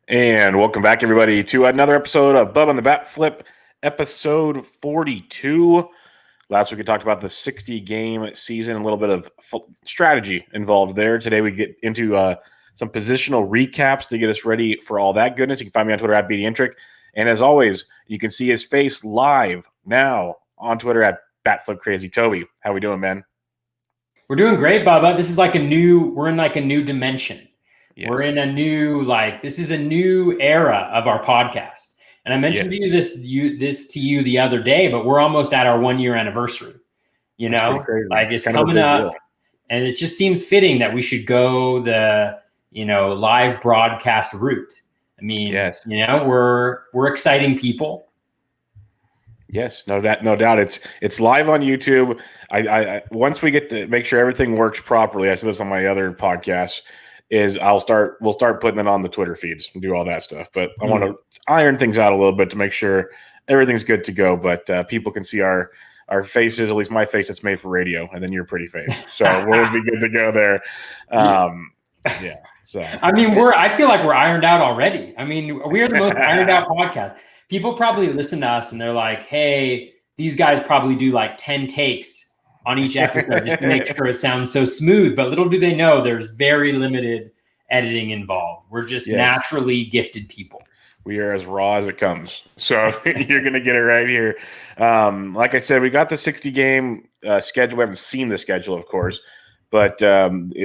And welcome back, everybody, to another episode of Bubba on the BatFlip, episode 42. Last week we talked about the 60-game season, a little bit of strategy involved there. Today we get into some positional recaps to get us ready for all that goodness. You can find me on Twitter at BDintric. And as always, you can see his face live now on Twitter at BatFlipCrazyToby. How we doing, man? We're doing great, Bubba. This is we're in like a new dimension. Yes. We're in a new, this is a new era of our podcast. And I mentioned to you this to you the other day, but we're almost at our 1-year anniversary. It's coming up, and it just seems fitting that we should go the, live broadcast route. I mean, we're exciting people. Yes, no doubt. It's live on YouTube. I once we get to make sure everything works properly, I said this on my other podcast, we'll start putting it on the Twitter feeds and do all that stuff. But I want to iron things out a little bit to make sure everything's good to go. But people can see our faces, at least my face that's made for radio, and then your pretty face. So we'll be good to go there. Yeah. So I feel like we're ironed out already. I mean, we are the most ironed out podcast. People probably listen to us and they're like, hey, these guys probably do like 10 takes on each episode just to make sure it sounds so smooth. But little do they know there's very limited editing involved. We're just naturally gifted people. We are as raw as it comes. So you're going to get it right here. Like I said, we got the 60-game schedule. We haven't seen the schedule, of course, but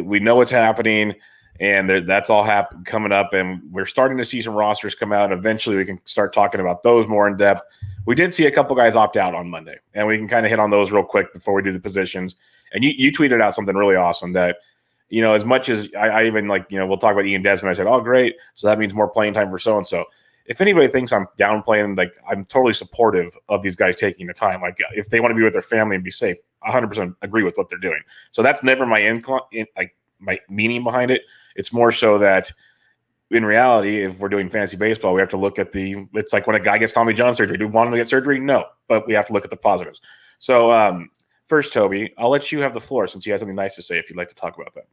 we know what's happening. And that's all coming up, and we're starting to see some rosters come out. Eventually, we can start talking about those more in depth. We did see a couple guys opt out on Monday, and we can kind of hit on those real quick before we do the positions. And you tweeted out something really awesome that, as much as I even we'll talk about Ian Desmond. I said, oh, great. So that means more playing time for so-and-so. If anybody thinks I'm downplaying, I'm totally supportive of these guys taking the time. If they want to be with their family and be safe, 100% agree with what they're doing. So that's never my my meaning behind it. It's more so that in reality, if we're doing fantasy baseball, we have to look at it's like when a guy gets Tommy John surgery. Do we want him to get surgery? No, but we have to look at the positives. So first, Toby, I'll let you have the floor since you have something nice to say if you'd like to talk about that.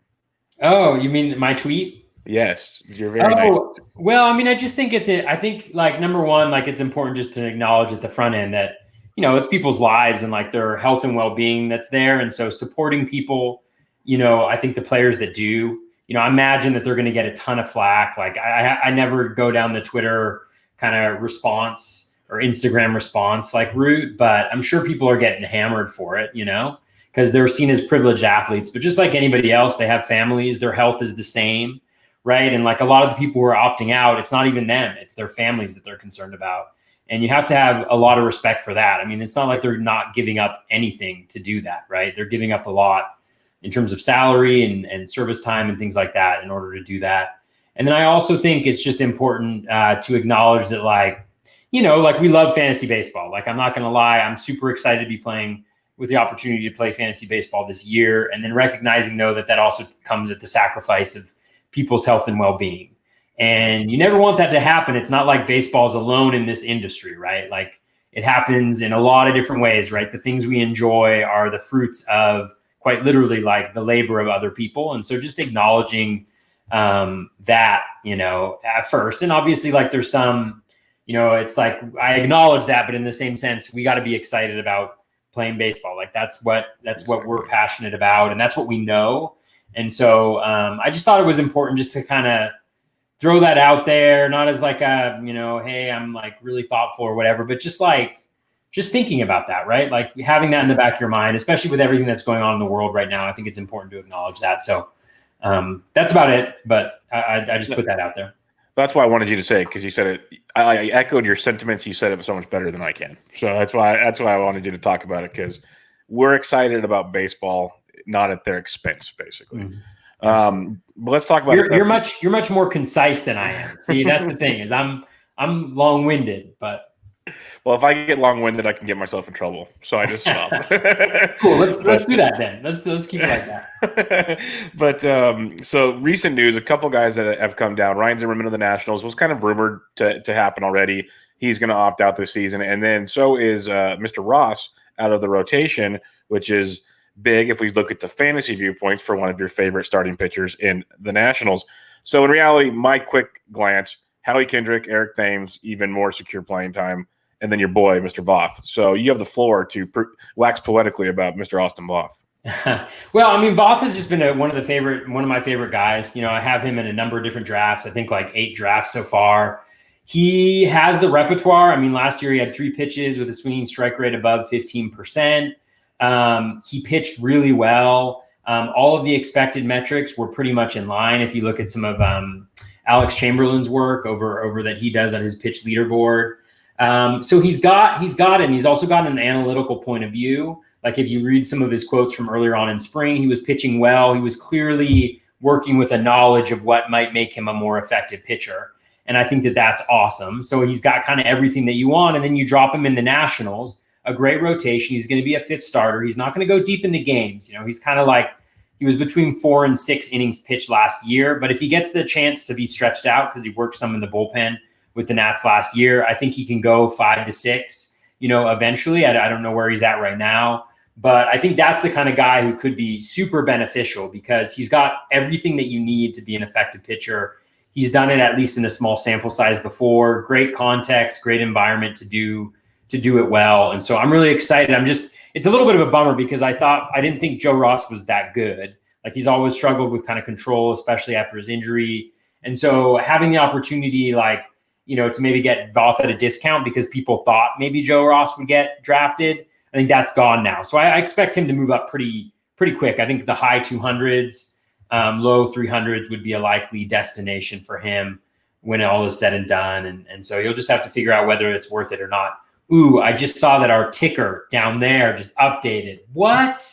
Oh, you mean my tweet? Yes, you're very nice. Well, I just think number one, it's important just to acknowledge at the front end that, it's people's lives and their health and well-being that's there. And so supporting people, I think the players that do, I imagine that they're going to get a ton of flack. I never go down the Twitter kind of response or Instagram response route, but I'm sure people are getting hammered for it, because they're seen as privileged athletes. But just like anybody else, they have families, their health is the same, right? And a lot of the people who are opting out, it's not even them, it's their families that they're concerned about. And you have to have a lot of respect for that. It's not like they're not giving up anything to do that, right? They're giving up a lot in terms of salary and service time and things like that in order to do that. And then I also think it's just important to acknowledge that we love fantasy baseball. I'm not going to lie, I'm super excited to be playing with the opportunity to play fantasy baseball this year. And then recognizing though that also comes at the sacrifice of people's health and well-being. And you never want that to happen. It's not like baseball is alone in this industry, right? It happens in a lot of different ways, right? The things we enjoy are the fruits of quite literally the labor of other people. And so just acknowledging that, at first, and obviously there's some, it's I acknowledge that, but in the same sense, we got to be excited about playing baseball. That's what we're passionate about. And that's what we know. And so I just thought it was important just to kind of throw that out there, not as hey, I'm really thoughtful or whatever, but just thinking about that, right? Having that in the back of your mind, especially with everything that's going on in the world right now, I think it's important to acknowledge that. So that's about it. But I just put that out there. That's why I wanted you to say it, because you said it. I echoed your sentiments. You said it so much better than I can. So that's why I wanted you to talk about it, because we're excited about baseball, not at their expense, basically. Mm-hmm. But let's talk about you're much more concise than I am. See, that's the thing is I'm long-winded, but. Well, if I get long-winded, I can get myself in trouble, so I just stop. Cool. Let's do that then. Let's keep it like that. But so recent news: a couple guys that have come down. Ryan Zimmerman of the Nationals was kind of rumored to happen already. He's going to opt out this season, and then so is Mr. Ross out of the rotation, which is big if we look at the fantasy viewpoints for one of your favorite starting pitchers in the Nationals. So in reality, my quick glance Howie Kendrick, Eric Thames, even more secure playing time, and then your boy, Mr. Voth. So you have the floor to wax poetically about Mr. Austin Voth. Well, I mean, Voth has just been one of my favorite guys. I have him in a number of different drafts. I think like 8 drafts so far. He has the repertoire. I mean, last year he had 3 pitches with a swinging strike rate above 15%. He pitched really well. All of the expected metrics were pretty much in line. If you look at some of Alex Chamberlain's work over that he does on his pitch leaderboard. So he's got it. And he's also got an analytical point of view. Like if you read some of his quotes from earlier on in spring, he was pitching well. He was clearly working with a knowledge of what might make him a more effective pitcher. And I think that that's awesome. So he's got kind of everything that you want. And then you drop him in the Nationals, a great rotation. He's going to be a 5th starter. He's not going to go deep into games. He's kind of like, he was between 4 and 6 innings pitched last year. But if he gets the chance to be stretched out, because he worked some in the bullpen with the Nats last year, I think he can go 5 to 6, eventually. I don't know where he's at right now. But I think that's the kind of guy who could be super beneficial because he's got everything that you need to be an effective pitcher. He's done it at least in a small sample size before. Great context, great environment to do it well. And so I'm really excited. It's a little bit of a bummer because I didn't think Joe Ross was that good. Like he's always struggled with kind of control, especially after his injury. And so having the opportunity, to maybe get Voth at a discount because people thought maybe Joe Ross would get drafted, I think that's gone now. So I expect him to move up pretty quick. I think the high 200s, low 300s would be a likely destination for him when all is said and done. And so you'll just have to figure out whether it's worth it or not. Ooh, I just saw that our ticker down there just updated. What?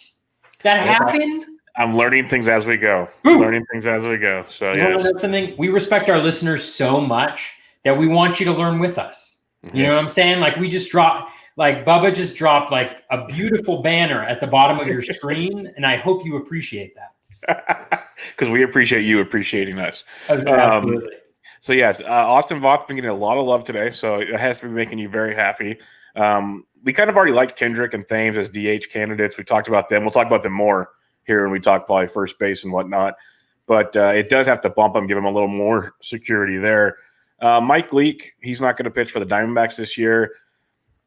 That happened? I'm learning things as we go. Ooh. Learning things as we go. So yeah, that's something. We respect our listeners so much that we want you to learn with us. You know what I'm saying? Like Bubba just dropped like a beautiful banner at the bottom of your screen, and I hope you appreciate that. Because we appreciate you appreciating us. Absolutely. So yes, Austin Voth been getting a lot of love today, so it has to be making you very happy. We kind of already liked Kendrick and Thames as DH candidates. We talked about them. We'll talk about them more here when we talk probably first base and whatnot. But it does have to bump him, give him a little more security there. Mike Leake, he's not going to pitch for the Diamondbacks this year.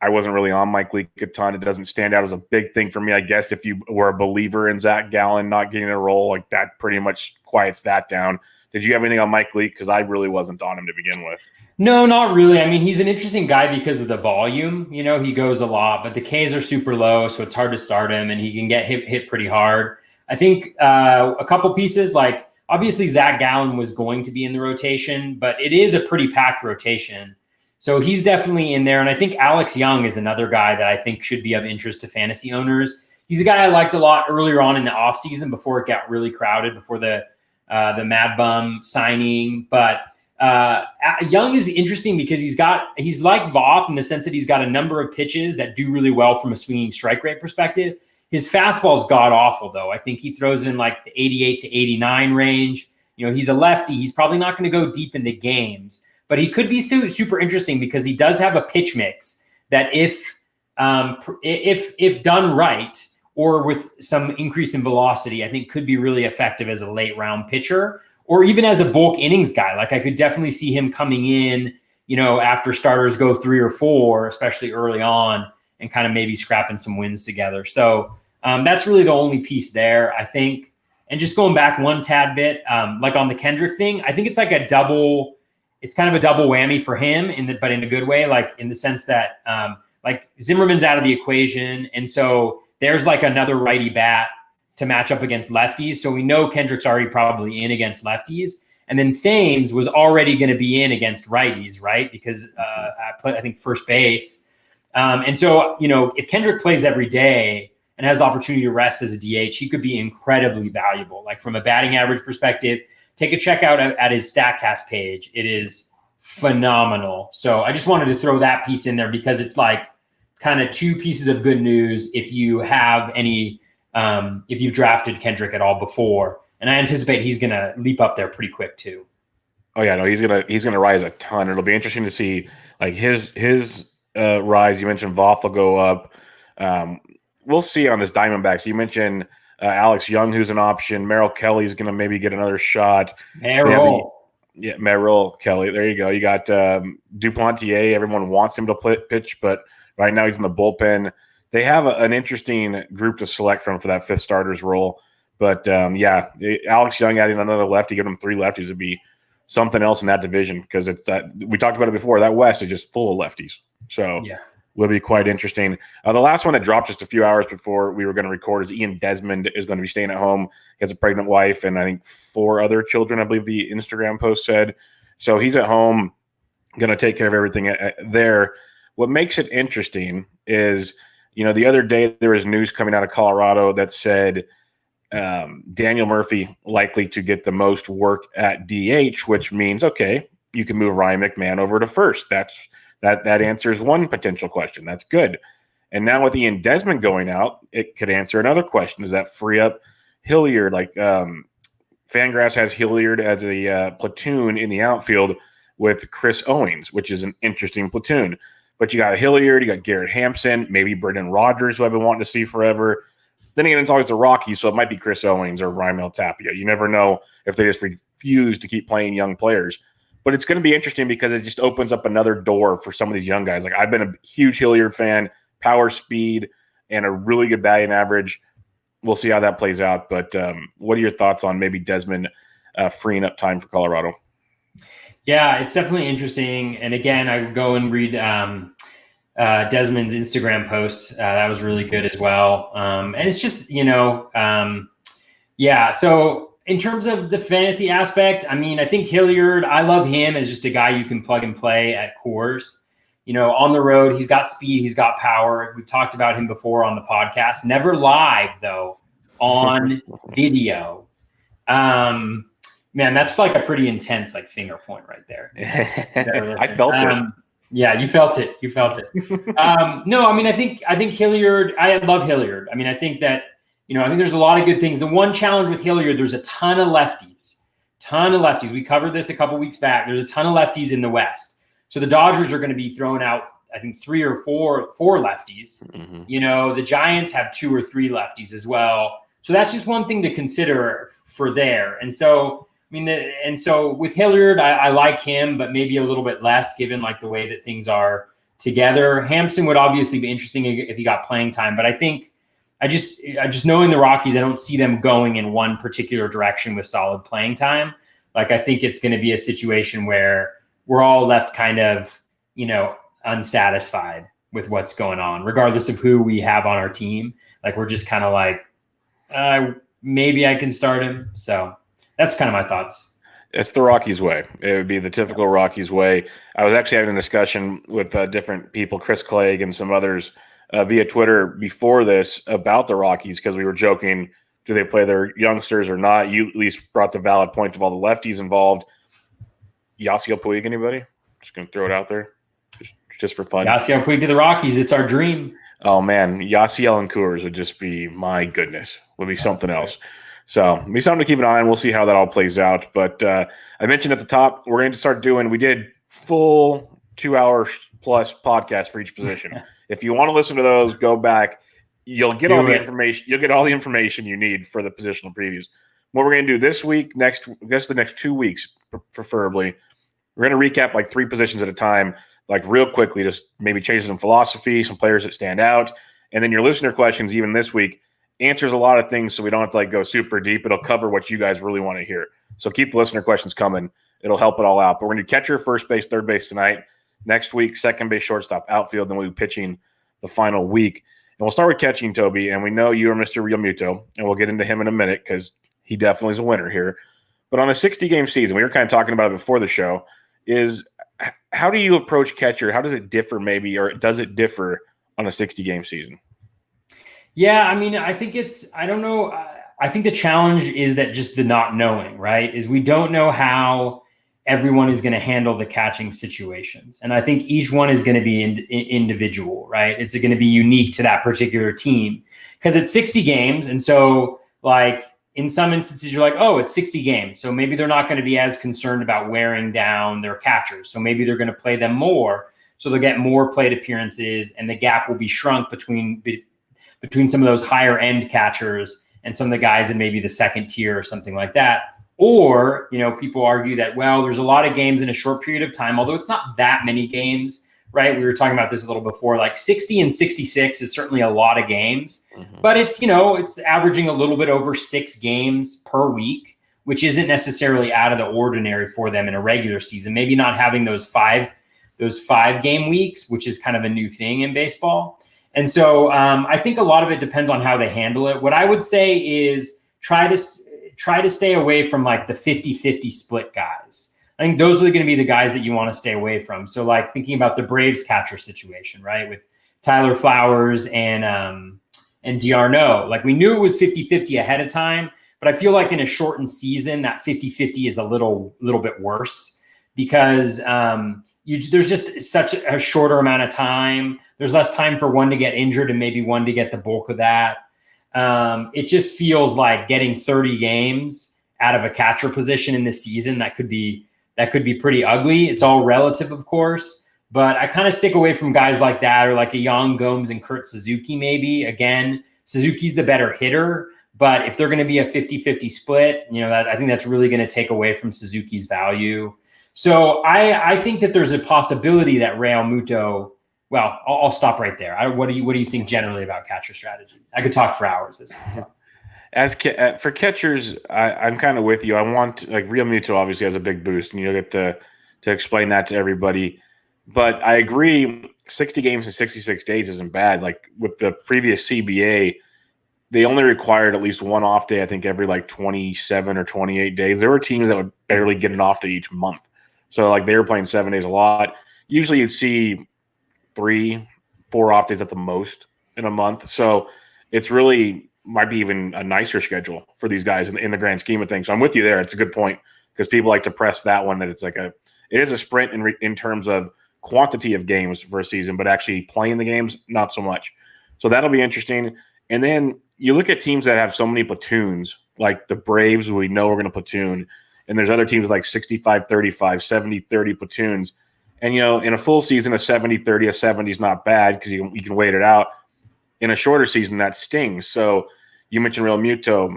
I wasn't really on Mike Leake a ton. It doesn't stand out as a big thing for me. I guess if you were a believer in Zach Gallen not getting a role, like that pretty much quiets that down. Did you have anything on Mike Leake? Because I really wasn't on him to begin with. No, not really. I mean, he's an interesting guy because of the volume. He goes a lot, but the Ks are super low, so it's hard to start him, and he can get hit pretty hard. I think a couple pieces, like obviously Zach Gallen was going to be in the rotation, but it is a pretty packed rotation. So he's definitely in there. And I think Alex Young is another guy that I think should be of interest to fantasy owners. He's a guy I liked a lot earlier on in the offseason before it got really crowded, before the Mad Bum signing. But Young is interesting because he's like Voth in the sense that he's got a number of pitches that do really well from a swinging strike rate perspective. His fastball is god awful, though. I think he throws in like the 88 to 89 range. He's a lefty. He's probably not going to go deep into games. But he could be super interesting because he does have a pitch mix that if done right or with some increase in velocity, I think could be really effective as a late round pitcher or even as a bulk innings guy. Like I could definitely see him coming in, after starters go 3 or 4, especially early on, and kind of maybe scrapping some wins together. So that's really the only piece there, I think. And just going back one tad bit, like on the Kendrick thing, I think it's like it's kind of a double whammy for him but in a good way, like in the sense that like Zimmerman's out of the equation. And so there's like another righty bat to match up against lefties. So we know Kendrick's already probably in against lefties. And then Thames was already going to be in against righties, right? Because I think first base. And so, if Kendrick plays every day and has the opportunity to rest as a DH, he could be incredibly valuable. Like from a batting average perspective, take a check out at his StatCast page. It is phenomenal. So I just wanted to throw that piece in there because it's like kind of 2 pieces of good news if you have any, if you've drafted Kendrick at all before. And I anticipate he's going to leap up there pretty quick too. Oh yeah, no, he's gonna rise a ton. It'll be interesting to see like his rise. You mentioned Voth will go up. We'll see on this Diamondbacks. You mentioned Alex Young, who's an option. Merrill Kelly's going to maybe get another shot. Merrill. Yeah, Merrill Kelly. There you go. You got Duplantier. Everyone wants him to pitch, but right now he's in the bullpen. They have an interesting group to select from for that fifth starter's role. But Alex Young adding another lefty, giving him 3 lefties would be something else in that division, because it's we talked about it before. That West is just full of lefties. So yeah, will be quite interesting. The last one that dropped just a few hours before we were going to record is Ian Desmond is going to be staying at home. He has a pregnant wife and I think 4 other children, I believe the Instagram post said. So he's at home, going to take care of everything there. What makes it interesting is, the other day there was news coming out of Colorado that said Daniel Murphy likely to get the most work at DH, which means, okay, you can move Ryan McMahon over to first. That answers one potential question. That's good. And now with Ian Desmond going out, it could answer another question. Does that free up Hilliard? Like Fangraphs has Hilliard as a platoon in the outfield with Chris Owings, which is an interesting platoon. But you got Hilliard, you got Garrett Hampson, maybe Brendan Rodgers, who I've been wanting to see forever. Then again, it's always the Rockies, so it might be Chris Owings or Raimel Tapia. You never know if they just refuse to keep playing young players. But it's going to be interesting because it just opens up another door for some of these young guys. Like, I've been a huge Hilliard fan, power, speed, and a really good batting average. We'll see how that plays out. But what are your thoughts on maybe Desmond freeing up time for Colorado? Yeah, it's definitely interesting. And again, I would go and read Desmond's Instagram post. That was really good as well. And it's just, So in terms of the fantasy aspect, I mean, I think Hilliard, I love him as just a guy you can plug and play at Coors. On the road, he's got speed, he's got power. We've talked about him before on the podcast. Never live, though, on video. Man, that's like a pretty intense finger point right there. I felt it. Yeah, you felt it. No, I mean, I think Hilliard, I love Hilliard. I mean, I think that, I think there's a lot of good things. The one challenge with Hilliard, there's a ton of lefties. We covered this a couple weeks back. There's a ton of lefties in the West. So the Dodgers are going to be throwing out, I think, 3 or 4 lefties. Mm-hmm. The Giants have 2 or 3 lefties as well. So that's just one thing to consider for there. And so, so with Hilliard, I like him, but maybe a little bit less given the way that things are together. Hampson would obviously be interesting if he got playing time, but I think I just knowing the Rockies, I don't see them going in one particular direction with solid playing time. I think it's going to be a situation where we're all left kind of, unsatisfied with what's going on, regardless of who we have on our team. We're just kind of maybe I can start him. So that's kind of my thoughts. It's the Rockies way. It would be the typical Rockies way. I was actually having a discussion with different people, Chris Clegg and some others via Twitter before this about the Rockies, because we were joking, do they play their youngsters or not? You at least brought the valid point of all the lefties involved. Yasiel Puig, anybody? Just going to throw it out there just for fun. Yasiel Puig to the Rockies. It's our dream. Oh, man. Yasiel and Coors would just be, my goodness, would be something else. So it'll be something to keep an eye on. We'll see how that all plays out. But I mentioned at the top, we're going to start we did full 2-hour plus podcast for each position. If you want to listen to those, go back. You'll get all the information. You'll get all the information you need for the positional previews. What we're going to do this week, the next 2 weeks, preferably, we're going to recap 3 positions at a time, real quickly, just maybe change some philosophy, some players that stand out. And then your listener questions, even this week, answers a lot of things, so we don't have to go super deep. It'll cover what you guys really want to hear. So keep the listener questions coming. It'll help it all out. But we're going to do catcher, first base, third base tonight. Next week, second base, shortstop, outfield. Then we'll be pitching the final week. And we'll start with catching, Toby. And we know you are Mr. Real Muto, and we'll get into him in a minute because he definitely is a winner here. But on a 60-game season, we were kind of talking about it before the show, is how do you approach catcher? How does it differ maybe, or does it differ on a 60-game season? Yeah, I mean, I think I don't know. I think the challenge is that just the not knowing, right? Is we don't know how everyone is going to handle the catching situations. And I think each one is going to be individual, right? It's going to be unique to that particular team because it's 60 games. And so in some instances, you're oh, it's 60 games. So maybe they're not going to be as concerned about wearing down their catchers. So maybe they're going to play them more. So they'll get more plate appearances and the gap will be shrunk between some of those higher end catchers and some of the guys in maybe the second tier or something like that. Or, people argue that, well, there's a lot of games in a short period of time, although it's not that many games, right? We were talking about this a little before, like 60 and 66 is certainly a lot of games, but it's, it's averaging a little bit over 6 games per week, which isn't necessarily out of the ordinary for them in a regular season. Maybe not having those five game weeks, which is kind of a new thing in baseball. And so I think a lot of it depends on how they handle it. What I would say is try to stay away from like the 50-50 split guys. I think those are going to be the guys that you want to stay away from. So like thinking about the Braves catcher situation, right? With Tyler Flowers and D'Arnaud, like we knew it was 50-50 ahead of time, but I feel like in a shortened season, that 50-50 is a little bit worse because there's just such a shorter amount of time. There's less time for one to get injured and maybe one to get the bulk of that. It just feels like getting 30 games out of a catcher position in this season. That could be pretty ugly. It's all relative, of course, but I kind of stick away from guys like that or like a Yan Gomes and Kurt Suzuki, maybe. Again, Suzuki's the better hitter, but if they're going to be a 50-50 split, I think that's really going to take away from Suzuki's value. So I think that there's a possibility that Real Muto. Well, I'll stop right there. What do you think generally about catcher strategy? I could talk for hours. For catchers, I'm kind of with you. I want like Real Muto obviously has a big boost, and you'll get to explain that to everybody. But I agree, 60 games in 66 days isn't bad. Like with the previous CBA, they only required at least one off day. I think every like 27 or 28 days. There were teams that would barely get an off day each month. So like they were playing 7 days a lot. Usually you'd see 3-4 off days at the most in a month. So it's really might be even a nicer schedule for these guys in the grand scheme of things. So I'm with you there. It's a good point because people like to press that one that it's like it is a sprint in terms of quantity of games for a season, but actually playing the games, not so much. So that'll be interesting. And then you look at teams that have so many platoons, like the Braves, we know we're going to platoon. And there's other teams like 65-35, 70-30 platoons. And, in a full season, a 70-30, a 70 is not bad because you can wait it out. In a shorter season, that stings. So you mentioned Real Muto,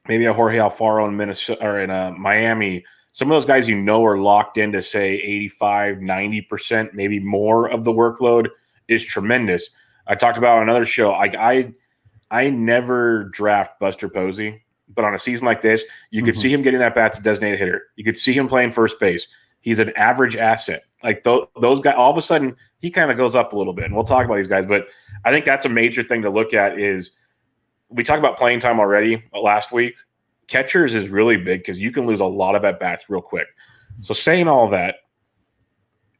maybe a Jorge Alfaro in Minnesota or in Miami. Some of those guys are locked into, say, 85, 90%, maybe more of the workload is tremendous. I talked about on another show, I never draft Buster Posey, but on a season like this, you could see him getting that bat as a designated hitter. You could see him playing first base. He's an average asset. Like those guys, all of a sudden, he kind of goes up a little bit. And we'll talk about these guys. But I think that's a major thing to look at is we talked about playing time already last week. Catchers is really big because you can lose a lot of at-bats real quick. So saying all of that,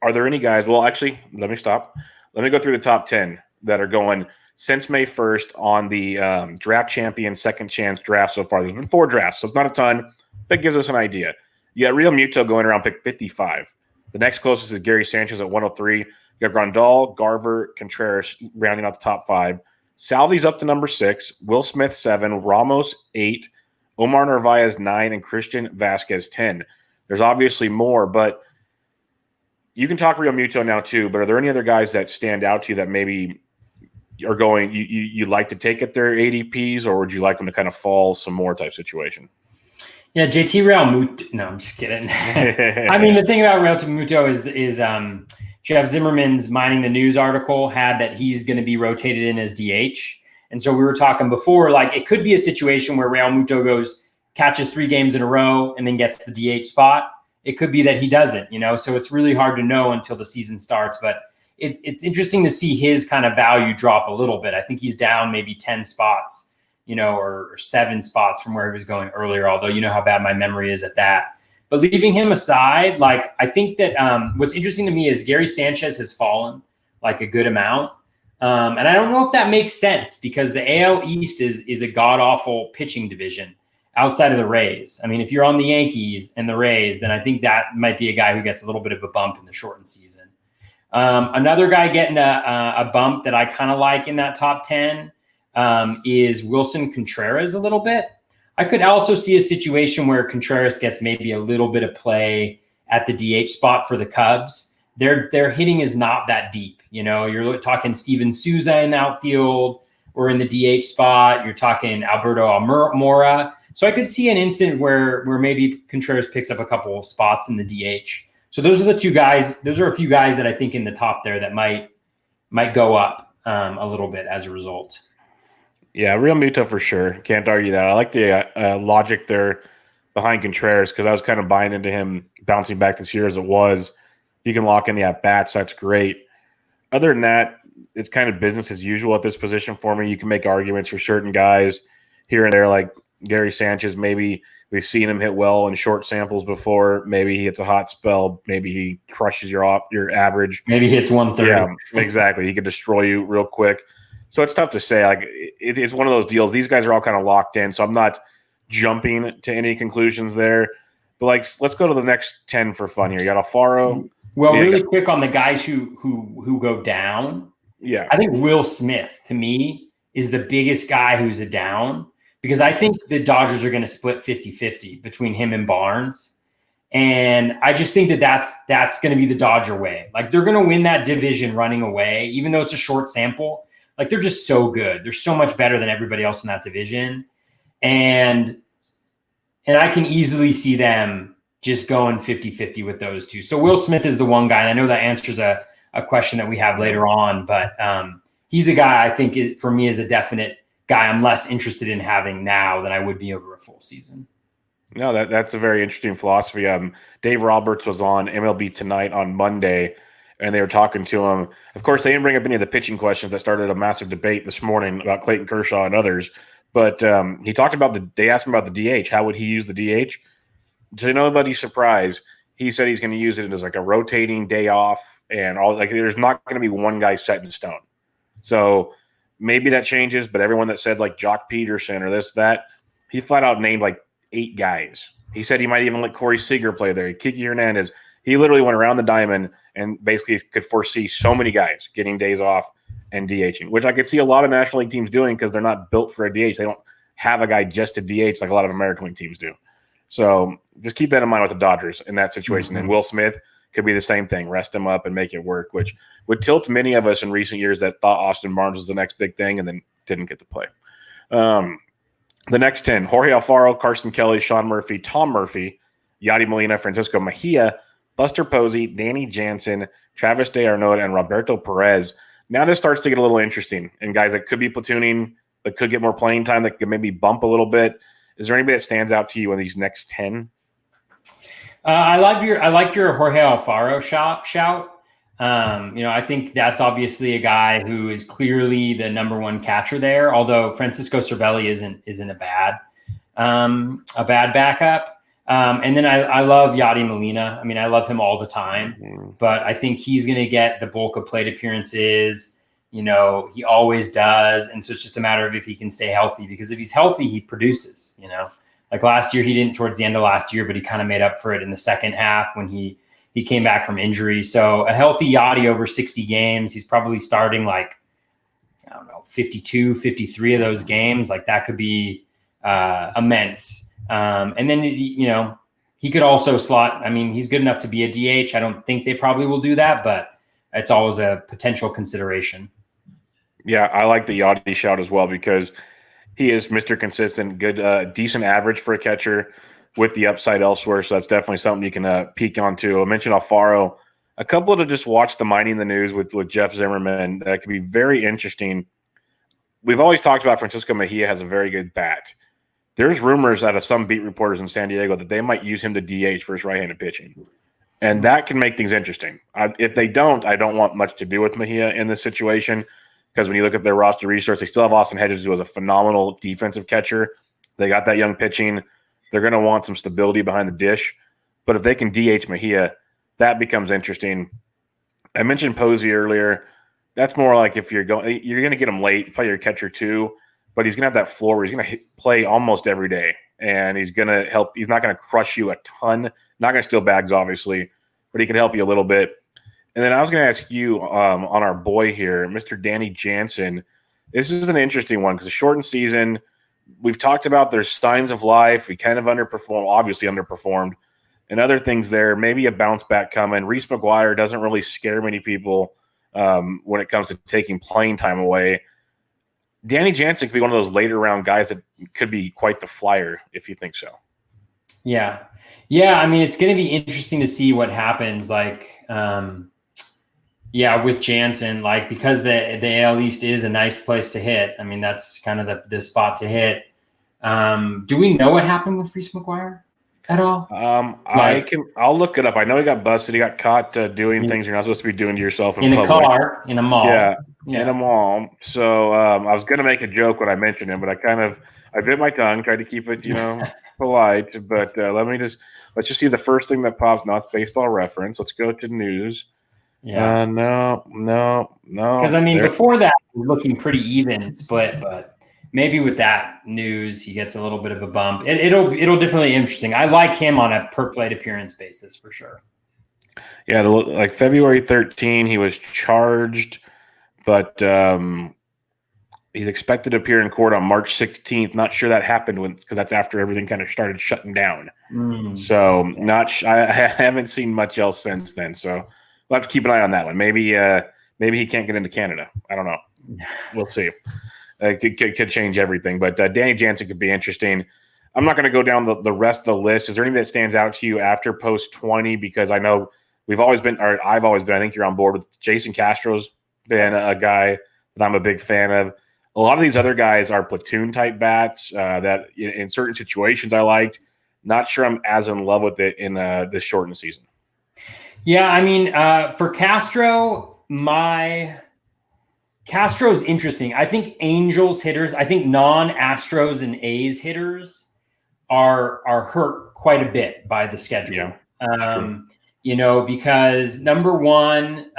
are there any guys – well, actually, let me stop. Let me go through the top 10 that are going since May 1st on the Draft Champion Second Chance draft so far. There's been 4 drafts, so it's not a ton. That gives us an idea. You got Real Muto going around pick 55. The next closest is Gary Sanchez at 103. You got Grandal, Garver, Contreras rounding out the top 5. Salvi's up to number 6. Will Smith 7. Ramos 8. Omar Narvaez 9. And Christian Vasquez 10. There's obviously more, but you can talk Real Muto now too. But are there any other guys that stand out to you that maybe are going you like to take at their ADPs, or would you like them to kind of fall some more type situation? Yeah, JT Real Muto. No, I'm just kidding. I mean, the thing about Real Muto is Jeff Zimmerman's Mining the News article had that he's going to be rotated in as DH. And so we were talking before, like it could be a situation where Real Muto catches 3 games in a row and then gets the DH spot. It could be that he doesn't, so it's really hard to know until the season starts. But it's interesting to see his kind of value drop a little bit. I think he's down maybe 10 spots. Or 7 spots from where he was going earlier, although you know how bad my memory is at that. But leaving him aside, like I think that what's interesting to me is Gary Sanchez has fallen like a good amount. And I don't know if that makes sense because the AL East is a god-awful pitching division outside of the Rays. I mean, if you're on the Yankees and the Rays, then I think that might be a guy who gets a little bit of a bump in the shortened season. Another guy getting a bump that I kind of like in that top 10 is Wilson Contreras a little bit. I could also see a situation where Contreras gets maybe a little bit of play at the DH spot for the Cubs. Their hitting is not that deep. You're talking Steven Souza in the outfield or in the DH spot. You're talking Alberto Almora. So I could see an instant where maybe Contreras picks up a couple of spots in the DH. So those are the two guys. Those are a few guys that I think in the top there that might go up a little bit as a result. Yeah, Real Muto for sure. Can't argue that. I like the logic there behind Contreras because I was kind of buying into him bouncing back this year as it was. If you can lock in the at-bats, that's great. Other than that, it's kind of business as usual at this position for me. You can make arguments for certain guys here and there, like Gary Sanchez. Maybe we've seen him hit well in short samples before. Maybe he hits a hot spell. Maybe he crushes your average. Maybe he hits 130. Yeah, exactly. He could destroy you real quick. So it's tough to say. Like it's one of those deals. These guys are all kind of locked in, so I'm not jumping to any conclusions there. But like, let's go to the next 10 for fun here. You got Alfaro. Well, really quick on the guys who go down. Yeah, I think Will Smith to me is the biggest guy who's a down because I think the Dodgers are going to split 50-50 between him and Barnes. And I just think that that's going to be the Dodger way. Like they're going to win that division running away, even though it's a short sample. Like they're just so good. They're so much better than everybody else in that division. And I can easily see them just going 50-50 with those two. So Will Smith is the one guy. And I know that answers a question that we have later on, but he's a guy I think for me is a definite guy I'm less interested in having now than I would be over a full season. No, that's a very interesting philosophy. Dave Roberts was on MLB Tonight on Monday, and they were talking to him. Of course, they didn't bring up any of the pitching questions that started a massive debate this morning about Clayton Kershaw and others. But he talked about they asked him about the DH. How would he use the DH? To nobody's surprise, he said he's going to use it as like a rotating day off and all. Like there's not going to be one guy set in stone. So maybe that changes. But everyone that said like Jock Peterson or this, that, he flat out named like 8 guys. He said he might even let Corey Seager play there. Kiki Hernandez. He literally went around the diamond and basically could foresee so many guys getting days off and DHing, which I could see a lot of National League teams doing because they're not built for a DH. They don't have a guy just to DH like a lot of American League teams do. So just keep that in mind with the Dodgers in that situation. Mm-hmm. And Will Smith could be the same thing. Rest him up and make it work, which would tilt many of us in recent years that thought Austin Barnes was the next big thing and then didn't get to play. The next 10, Jorge Alfaro, Carson Kelly, Sean Murphy, Tom Murphy, Yadi Molina, Francisco Mejia, Buster Posey, Danny Jansen, Travis d'Arnaud, and Roberto Perez. Now this starts to get a little interesting. And guys that could be platooning, that could get more playing time, that could maybe bump a little bit. Is there anybody that stands out to you in these next 10? I like your Jorge Alfaro shout. I think that's obviously a guy who is clearly the number one catcher there. Although Francisco Cervelli isn't a bad backup. And then I love Yadi Molina. I mean, I love him all the time, but I think he's going to get the bulk of plate appearances. He always does. And so it's just a matter of if he can stay healthy, because if he's healthy, he produces, like last year, he didn't towards the end of last year, but he kind of made up for it in the second half when he came back from injury. So a healthy Yadi over 60 games, he's probably starting 52, 53 of those games. Like that could be immense. And then, he could also slot. I mean, he's good enough to be a DH. I don't think they probably will do that, but it's always a potential consideration. Yeah, I like the Yachty shout as well because he is Mr. Consistent, good, decent average for a catcher with the upside elsewhere. So that's definitely something you can peek onto. I mentioned Alfaro. A couple to just watch the Mining the News with Jeff Zimmerman. That could be very interesting. We've always talked about Francisco Mejia has a very good bat. There's rumors out of some beat reporters in San Diego that they might use him to DH for his right-handed pitching. And that can make things interesting. If they don't, I don't want much to do with Mejia in this situation because when you look at their roster resource, they still have Austin Hedges, who was a phenomenal defensive catcher. They got that young pitching. They're going to want some stability behind the dish. But if they can DH Mejia, that becomes interesting. I mentioned Posey earlier. That's more like if you're going to get him late, play your catcher too. But he's going to have that floor where he's going to play almost every day. And he's going to help. He's not going to crush you a ton. Not going to steal bags, obviously. But he can help you a little bit. And then I was going to ask you on our boy here, Mr. Danny Jansen. This is an interesting one because a shortened season. We've talked about there's signs of life. We kind of obviously underperformed. And other things there. Maybe a bounce back coming. Reese McGuire doesn't really scare many people when it comes to taking playing time away. Danny Jansen could be one of those later round guys that could be quite the flyer if you think so. Yeah. Yeah. I mean, it's going to be interesting to see what happens. Like, with Jansen, like, because the AL East is a nice place to hit. I mean, that's kind of the spot to hit. Do we know what happened with Reese McGuire at all? I'll look it up. I know he got busted. He got caught doing things you're not supposed to be doing to yourself in public. A car, in a mall. Yeah, in a mall. So I was going to make a joke when I mentioned him, but I bit my tongue, tried to keep it, polite. But let's just see the first thing that pops. Not Baseball Reference. Let's go to news. Yeah. No. Because I mean, before that, it was looking pretty even split, but maybe with that news, he gets a little bit of a bump. It'll definitely be interesting. I like him on a per plate appearance basis for sure. Yeah, like February 13, he was charged, but he's expected to appear in court on March 16th. Not sure that happened because that's after everything kind of started shutting down. So I haven't seen much else since then. So we'll have to keep an eye on that one. Maybe he can't get into Canada. I don't know. We'll see. Could change everything. But Danny Jansen could be interesting. I'm not going to go down the rest of the list. Is there anything that stands out to you after post 20? Because I know I've always been, I think you're on board with Jason Castro's been a guy that I'm a big fan of. A lot of these other guys are platoon type bats that in certain situations I liked. Not sure I'm as in love with it in this shortened season. Yeah, I mean, for Castro, Castro's interesting. I think Angels hitters, I think non-Astros and A's hitters are hurt quite a bit by the schedule. Yeah, because number one,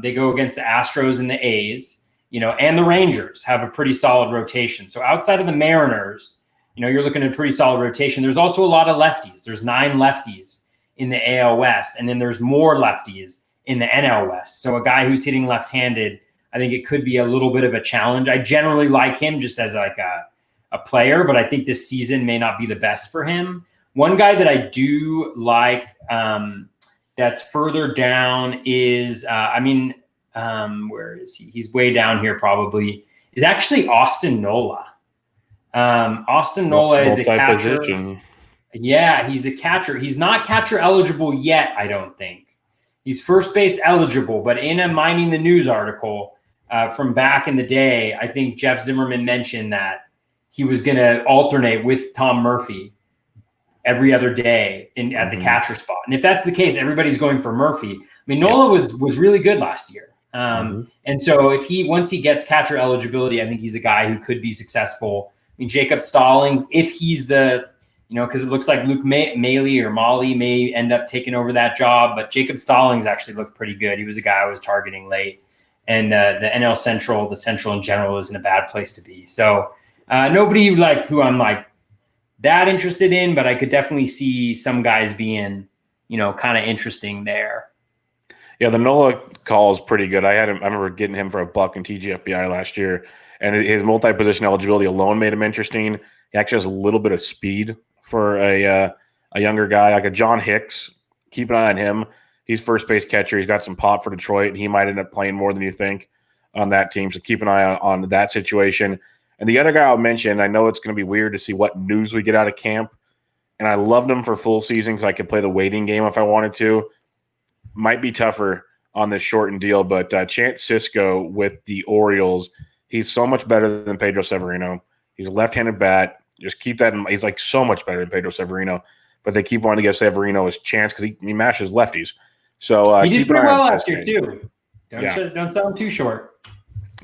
they go against the Astros and the A's, and the Rangers have a pretty solid rotation. So outside of the Mariners, you're looking at a pretty solid rotation. There's also a lot of lefties. There's 9 lefties in the AL West, and then there's more lefties in the NL West. So a guy who's hitting left-handed, I think it could be a little bit of a challenge. I generally like him just as like a player, but I think this season may not be the best for him. One guy that I do like that's further down is, where is he? He's way down here probably, is actually Austin Nola. Austin Nola is a catcher. Yeah, he's a catcher. He's not catcher eligible yet, I don't think. He's first base eligible, but in a Mining the News article from back in the day, I think Jeff Zimmerman mentioned that he was going to alternate with Tom Murphy every other day at the catcher spot. And if that's the case, everybody's going for Murphy. I mean, Nola was really good last year. And so once he gets catcher eligibility, I think he's a guy who could be successful. I mean, Jacob Stallings, if he's because it looks like Luke Maley or Molly may end up taking over that job, but Jacob Stallings actually looked pretty good. He was a guy I was targeting late. And the NL Central, the Central in general, isn't a bad place to be. So nobody who I'm that interested in, but I could definitely see some guys being, kind of interesting there. Yeah, the Nola call is pretty good. I remember getting him for $1 in TGFBI last year, and his multi-position eligibility alone made him interesting. He actually has a little bit of speed for a younger guy, like a John Hicks. Keep an eye on him. He's first base catcher. He's got some pop for Detroit, and he might end up playing more than you think on that team. So keep an eye on that situation. And the other guy I'll mention, I know it's going to be weird to see what news we get out of camp, and I loved him for full season because I could play the waiting game if I wanted to. Might be tougher on this shortened deal, but Chance Sisco with the Orioles, he's so much better than Pedro Severino. He's a left-handed bat. Just keep that in mind. He's so much better than Pedro Severino, but they keep wanting to give Severino his chance because he mashes lefties. So he did pretty well last year too. Don't sell him too short.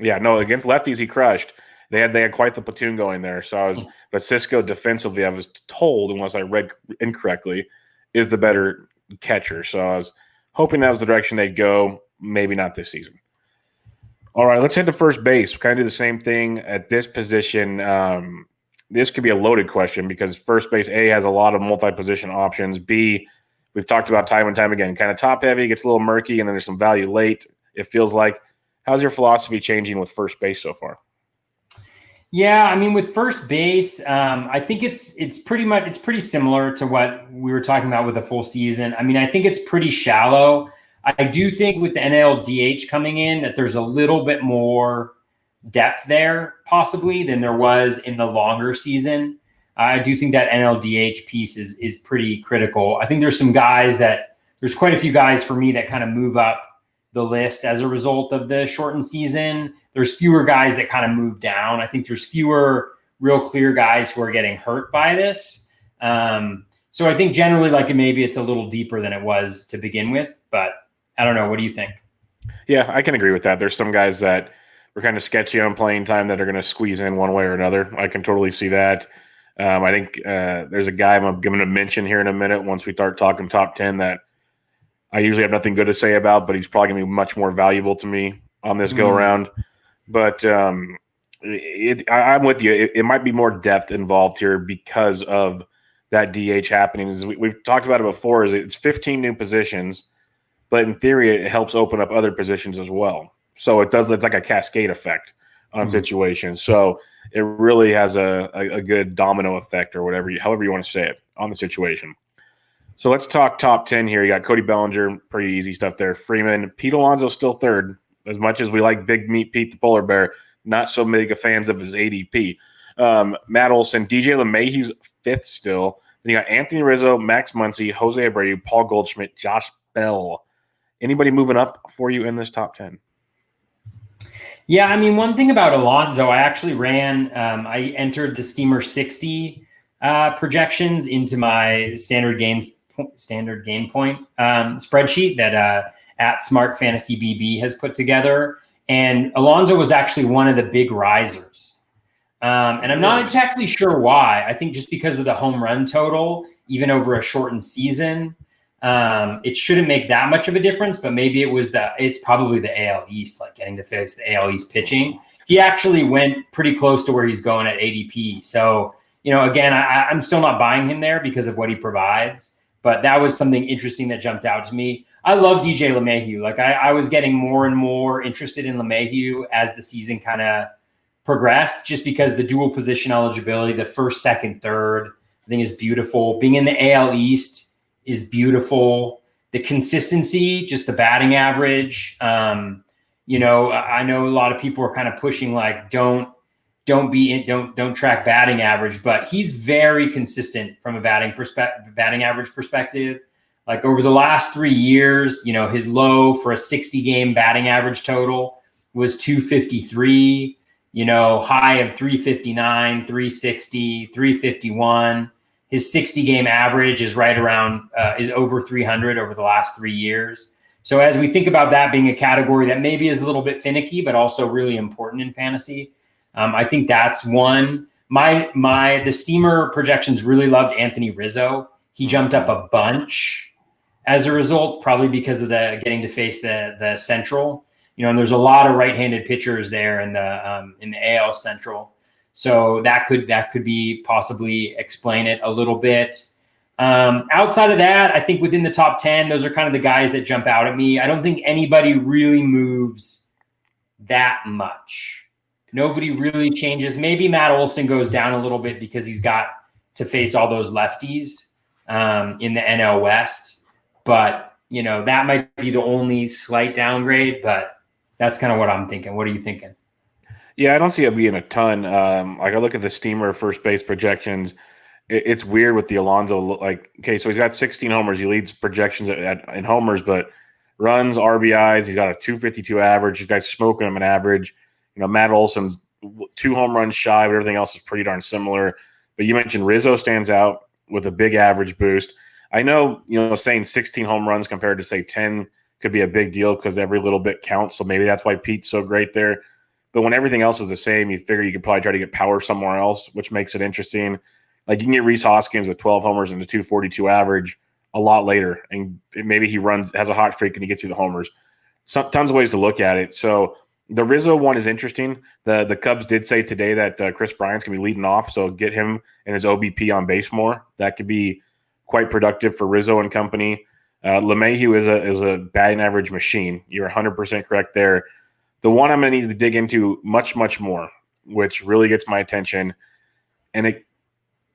Yeah, no, against lefties he crushed. They had quite the platoon going there. But Sisco defensively, I was told, unless I read incorrectly, is the better catcher. So I was hoping that was the direction they'd go. Maybe not this season. All right, let's head to first base. Kind of do the same thing at this position. This could be a loaded question because first base, A, has a lot of multi-position options. B, we've talked about time and time again, kind of top-heavy, gets a little murky, and then there's some value late, it feels like. How's your philosophy changing with first base so far? Yeah, I mean, with first base, I think it's pretty similar to what we were talking about with a full season. I mean, I think it's pretty shallow. I do think with the NL DH coming in that there's a little bit more depth there possibly than there was in the longer season. I do think that NLDH piece is pretty critical. I think there's quite a few guys for me that kind of move up the list as a result of the shortened season. There's fewer guys that kind of move down. I think there's fewer real clear guys who are getting hurt by this. So I think generally, like, maybe it's a little deeper than it was to begin with, but I don't know. What do you think? Yeah, I can agree with that. There's some guys that were kind of sketchy on playing time that are going to squeeze in one way or another. I can totally see that. I think there's a guy I'm going to mention here in a minute once we start talking top 10 that I usually have nothing good to say about, but he's probably going to be much more valuable to me on this go around. But I'm with you. It might be more depth involved here because of that DH happening. As we've talked about it before, is it's 15 new positions, but in theory, it helps open up other positions as well. So it's like a cascade effect on situations. So it really has a good domino effect, or however you want to say it, on the situation. So let's talk top 10 here. You got Cody Bellinger, pretty easy stuff there. Freeman, Pete Alonso still third. As much as we like Big Meat Pete the Polar Bear, not so big fans of his ADP. Matt Olson, DJ LeMahieu's fifth still. Then you got Anthony Rizzo, Max Muncy, Jose Abreu, Paul Goldschmidt, Josh Bell. Anybody moving up for you in this top 10? Yeah, I mean, one thing about Alonso, I actually I entered the Steamer 60 projections into my standard gain point spreadsheet that at Smart Fantasy BB has put together. And Alonso was actually one of the big risers. And I'm not exactly sure why. I think just because of the home run total, even over a shortened season, it shouldn't make that much of a difference, but maybe it's probably the AL East, like getting to face the AL East pitching. He actually went pretty close to where he's going at ADP. So, again, I'm still not buying him there because of what he provides, but that was something interesting that jumped out to me. I love DJ LeMahieu. Like I was getting more and more interested in LeMahieu as the season kind of progressed, just because the dual position eligibility, the first, second, third, I think is beautiful. Being in the AL East is beautiful. The consistency, just the batting average. I know a lot of people are kind of pushing like don't track batting average, but he's very consistent from a batting average perspective. Like over the last 3 years, his low for a 60 game batting average total was 253, high of 359, 360, 351. His 60 game average is right around, is over 300 over the last 3 years. So as we think about that being a category that maybe is a little bit finicky, but also really important in fantasy, I think that's one. The Steamer projections really loved Anthony Rizzo. He jumped up a bunch as a result, probably because of getting to face the Central. And there's a lot of right-handed pitchers there in the AL Central. So that could be possibly explain it a little bit. Outside of that, I think within the top 10, those are kind of the guys that jump out at me. I don't think anybody really moves that much. Nobody really changes. Maybe Matt Olson goes down a little bit because he's got to face all those lefties in the NL West. But, that might be the only slight downgrade, but that's kind of what I'm thinking. What are you thinking? Yeah, I don't see it being a ton. Like I look at the Steamer first base projections. It's weird with the Alonso. Like, okay, so he's got 16 homers. He leads projections in homers, but runs, RBIs, he's got a 252 average. You guys smoking him an average. Matt Olson's 2 home runs shy, but everything else is pretty darn similar. But you mentioned Rizzo stands out with a big average boost. I know, saying 16 home runs compared to, say, 10 could be a big deal because every little bit counts. So maybe that's why Pete's so great there. But when everything else is the same, you figure you could probably try to get power somewhere else, which makes it interesting. Like you can get Rhys Hoskins with 12 homers and a 242 average a lot later. And maybe he has a hot streak and he gets you the homers. Tons of ways to look at it. So the Rizzo one is interesting. The Cubs did say today that Chris Bryant's going to be leading off. So get him and his OBP on base more. That could be quite productive for Rizzo and company. LeMahieu is a batting average machine. You're 100% correct there. The one I'm going to need to dig into much, much more, which really gets my attention, and it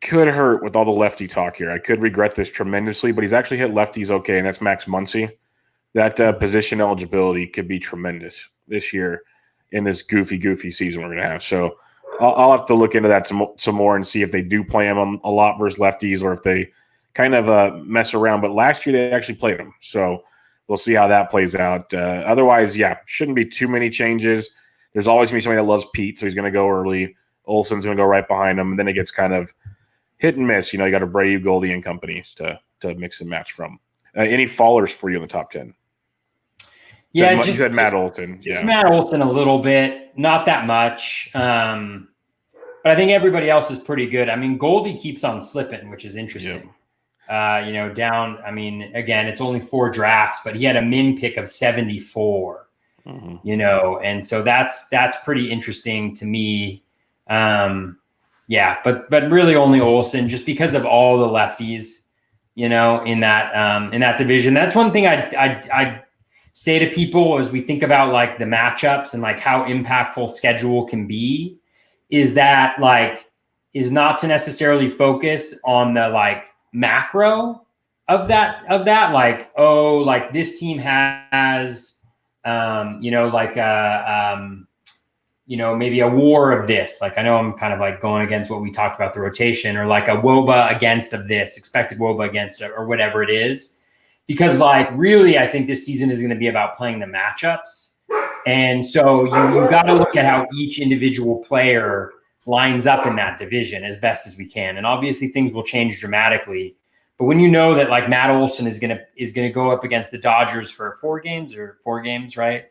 could hurt with all the lefty talk here. I could regret this tremendously, but he's actually hit lefties okay, and that's Max Muncy. That position eligibility could be tremendous this year. in this goofy season we're going to have. So I'll have to look into that some more and see if they do play them a lot versus lefties or if they kind of mess around. But last year they actually played them. So we'll see how that plays out. Otherwise, shouldn't be too many changes. There's always going to be somebody that loves Pete, so he's going to go early. Olsen's going to go right behind him. And then it gets kind of hit and miss. You got Abreu, Goldie, and companies to mix and match from. Any fallers for you in the top 10? Yeah, you said Matt Olson. Just Matt Olson a little bit, not that much. But I think everybody else is pretty good. I mean, Goldie keeps on slipping, which is interesting. Down. I mean, again, it's only 4 drafts, but he had a min pick of 74. And so that's pretty interesting to me. But really only Olsen, just because of all the lefties, in that division. That's one thing I say to people as we think about like the matchups and like how impactful schedule can be, is that like is not to necessarily focus on the like macro of that like, oh, like this team has maybe a war of this. Like I know I'm kind of like going against what we talked about the rotation, or like a WOBA against of this, expected WOBA against or whatever it is. Because like really I think this season is going to be about playing the matchups. And so you got to look at how each individual player lines up in that division as best as we can. And obviously things will change dramatically. But when you know that like Matt Olson is gonna go up against the Dodgers for 4 games, right?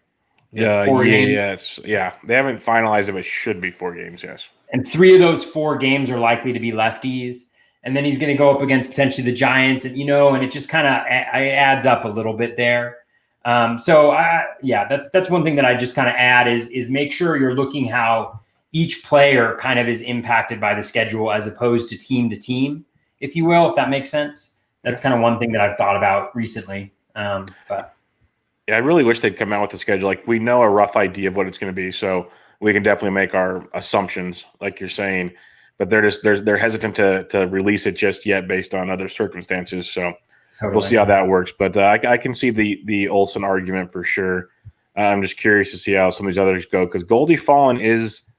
Yes. Yeah. They haven't finalized it, but it should be 4 games, yes. And 3 of those 4 games are likely to be lefties. And then he's going to go up against potentially the Giants, and and it just kind of adds up a little bit there. That's one thing that I just kind of add is make sure you're looking how each player kind of is impacted by the schedule as opposed to team, if you will, if that makes sense. That's kind of one thing that I've thought about recently. But yeah, I really wish they'd come out with a schedule. Like we know a rough idea of what it's going to be, so we can definitely make our assumptions, like you're saying. But they're hesitant to release it just yet based on other circumstances. So We'll see how that works. But I can see the Olsen argument for sure. I'm just curious to see how some of these others go, because Goldie Fallen is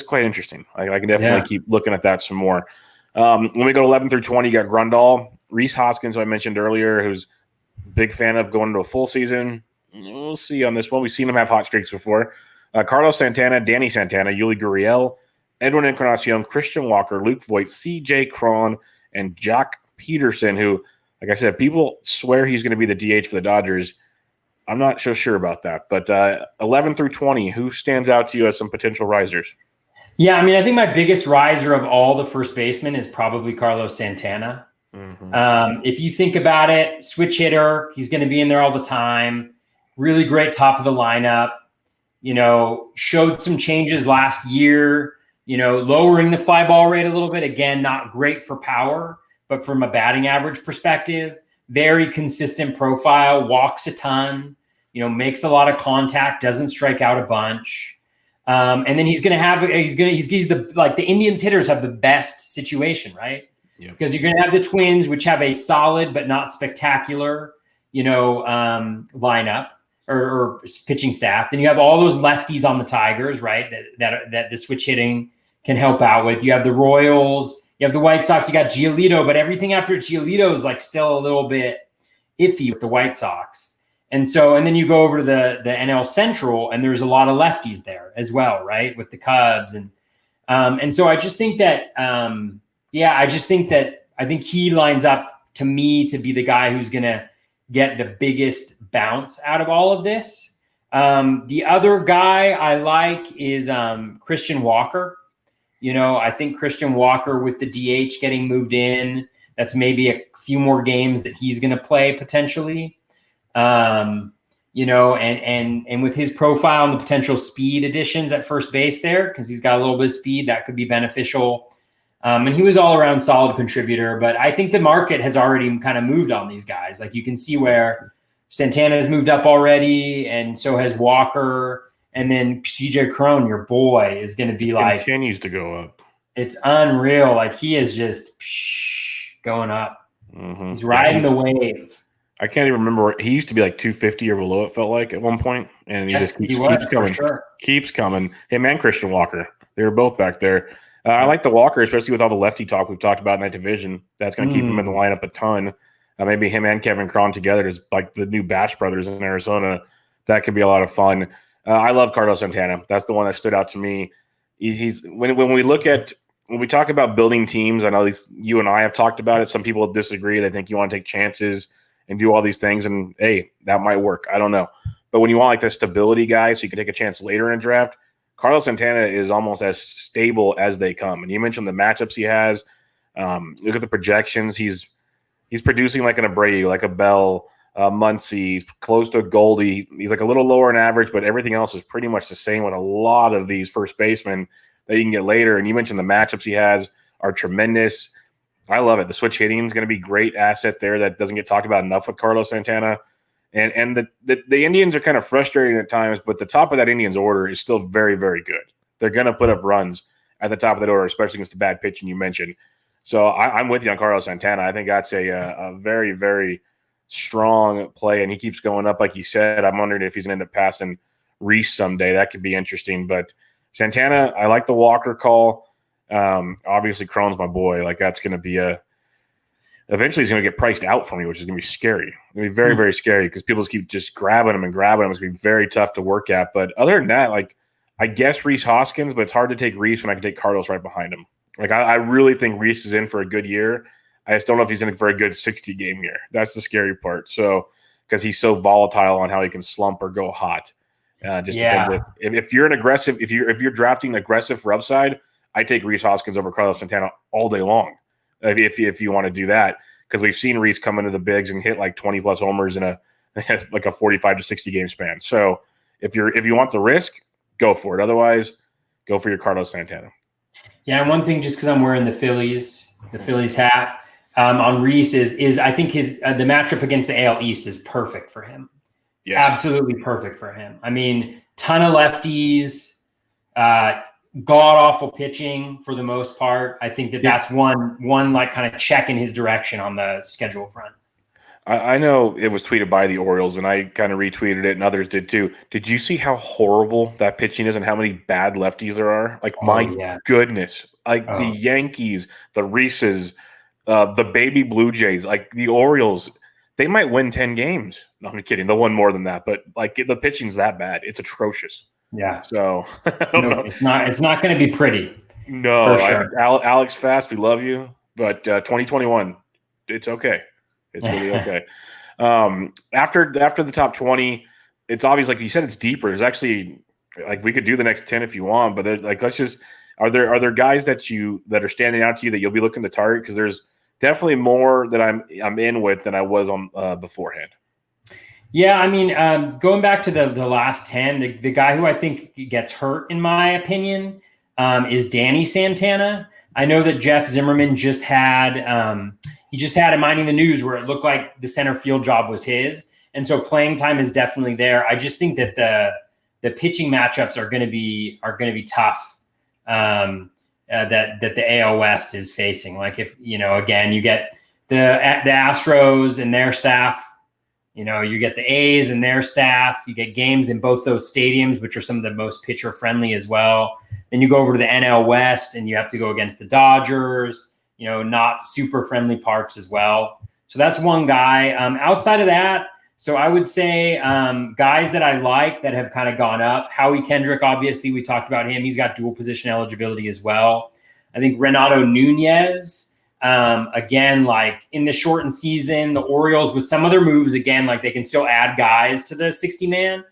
quite interesting. I can definitely keep looking at that some more. When we go 11 through 20, you got Grundahl, Reese Hoskins, who I mentioned earlier, who's a big fan of going into a full season. We'll see on this one. We've seen him have hot streaks before. Carlos Santana, Danny Santana, Yuli Gurriel, Edwin Encarnacion, Christian Walker, Luke Voigt, CJ Cron, and Jack Peterson, who, like I said, people swear he's going to be the DH for the Dodgers. I'm not so sure about that. But 11 through 20, who stands out to you as some potential risers? Yeah, I mean, I think my biggest riser of all the first basemen is probably Carlos Santana. Mm-hmm. If you think about it, switch hitter, he's going to be in there all the time. Really great top of the lineup. Showed some changes last year, lowering the fly ball rate a little bit. Again, not great for power, but from a batting average perspective, very consistent profile, walks a ton, makes a lot of contact, doesn't strike out a bunch. And then he's the Indians hitters have the best situation, right? Yep. Because you're going to have the Twins, which have a solid but not spectacular, lineup or pitching staff. Then you have all those lefties on the Tigers, right? That the switch hitting can help out with. You have the Royals, you have the White Sox, you got Giolito, but everything after Giolito is like still a little bit iffy with the White Sox. And then you go over to the NL Central, and there's a lot of lefties there as well, right? With the Cubs. And so I just think that, I think he lines up to me to be the guy who's going to get the biggest bounce out of all of this. The other guy I like is Christian Walker. I think Christian Walker with the DH getting moved in, that's maybe a few more games that he's going to play potentially. And with his profile and the potential speed additions at first base there, because he's got a little bit of speed, that could be beneficial. And he was all around solid contributor, but I think the market has already kind of moved on these guys. Like you can see where Santana has moved up already, and so has Walker. And then CJ Cron, your boy, is going to be like, continues to go up. It's unreal. Like he is just going up. Mm-hmm. He's riding the wave. I can't even remember. He used to be like 250 or below, it felt like at one point, and he just keeps coming. Sure. Keeps coming. Him and Christian Walker. They were both back there. I like the Walker, especially with all the lefty talk we've talked about in that division. That's going to keep him in the lineup a ton. Maybe him and Kevin Cron together is like the new Batch brothers in Arizona. That could be a lot of fun. I love Carlos Santana. That's the one that stood out to me. He's when we talk about building teams, I know at least you and I have talked about it. Some people disagree. They think you want to take chances and do all these things, and hey, that might work. I don't know. But when you want like the stability guy so you can take a chance later in a draft, Carlos Santana is almost as stable as they come. And you mentioned the matchups he has. Look at the projections. He's producing like an Abreu, like a Bell, Muncy. He's close to a Goldie. He's like a little lower in average, but everything else is pretty much the same with a lot of these first basemen that you can get later. And you mentioned the matchups he has are tremendous. I love it. The switch hitting is going to be a great asset there that doesn't get talked about enough with Carlos Santana. And the Indians are kind of frustrating at times, but the top of that Indians order is still very, very good. They're going to put up runs at the top of that order, especially against the bad pitching you mentioned. So I'm with you on Carlos Santana. I think that's a very, very strong play, and he keeps going up, like you said. I'm wondering if he's going to end up passing Reese someday. That could be interesting. But Santana, I like the Walker call. Obviously, Cron's my boy. Like that's going to be eventually he's going to get priced out for me, which is going to be scary. It's going to be very, very scary because people keep just grabbing him and grabbing him. It's going to be very tough to work at. But other than that, like I guess Reese Hoskins, but it's hard to take Reese when I can take Carlos right behind him. Like I really think Reese is in for a good year. I just don't know if he's in for a good 60-game year. That's the scary part. So because he's so volatile on how he can slump or go hot. Depends if you're an aggressive, if you're drafting aggressive for upside, I take Reese Hoskins over Carlos Santana all day long. If you want to do that, because we've seen Reese come into the bigs and hit like 20 plus homers in a 45 to 60 game span. So if you want the risk, go for it. Otherwise, go for your Carlos Santana. Yeah, and one thing, just because I'm wearing the Phillies hat on Reese is I think his the matchup against the AL East is perfect for him. Yes. Absolutely perfect for him. I mean, ton of lefties, god-awful pitching for the most part. I think that's one like kind of check in his direction on the schedule front. I know it was tweeted by the Orioles, and I kind of retweeted it, and others did too. Did you see how horrible that pitching is and how many bad lefties there are? Like, goodness. Like, the Yankees, the Reeses, the baby Blue Jays, like the Orioles, they might win 10 games. No, I'm kidding. They'll win more than that. But, like, the pitching's that bad. It's atrocious. Yeah. So, I don't know. It's not going to be pretty. No. Sure. Alex Fast, we love you. But 2021, it's okay. It's really okay. After the top 20, it's obvious, like you said, it's deeper. There's actually, like, we could do the next 10 if you want, but like, are there guys that are standing out to you that you'll be looking to target? Because there's definitely more that I'm in with than I was on beforehand. Yeah, I mean, going back to the last 10, the guy who I think gets hurt, in my opinion, is Danny Santana. I know that Jeff Zimmerman just had it Minding the News where it looked like the center field job was his, and so playing time is definitely there. I just think that the pitching matchups are going to be tough. That the AL West is facing. Like, if again, you get the Astros and their staff. You get the A's and their staff. You get games in both those stadiums, which are some of the most pitcher friendly as well. Then you go over to the NL West and you have to go against the Dodgers, not super friendly parks as well. So that's one guy. Outside of that, so I would say guys that I like that have kind of gone up. Howie Kendrick, obviously, we talked about him. He's got dual position eligibility as well. I think Renato Nunez, again, like in the shortened season, the Orioles with some of their moves, again, like they can still add guys to the 60-man.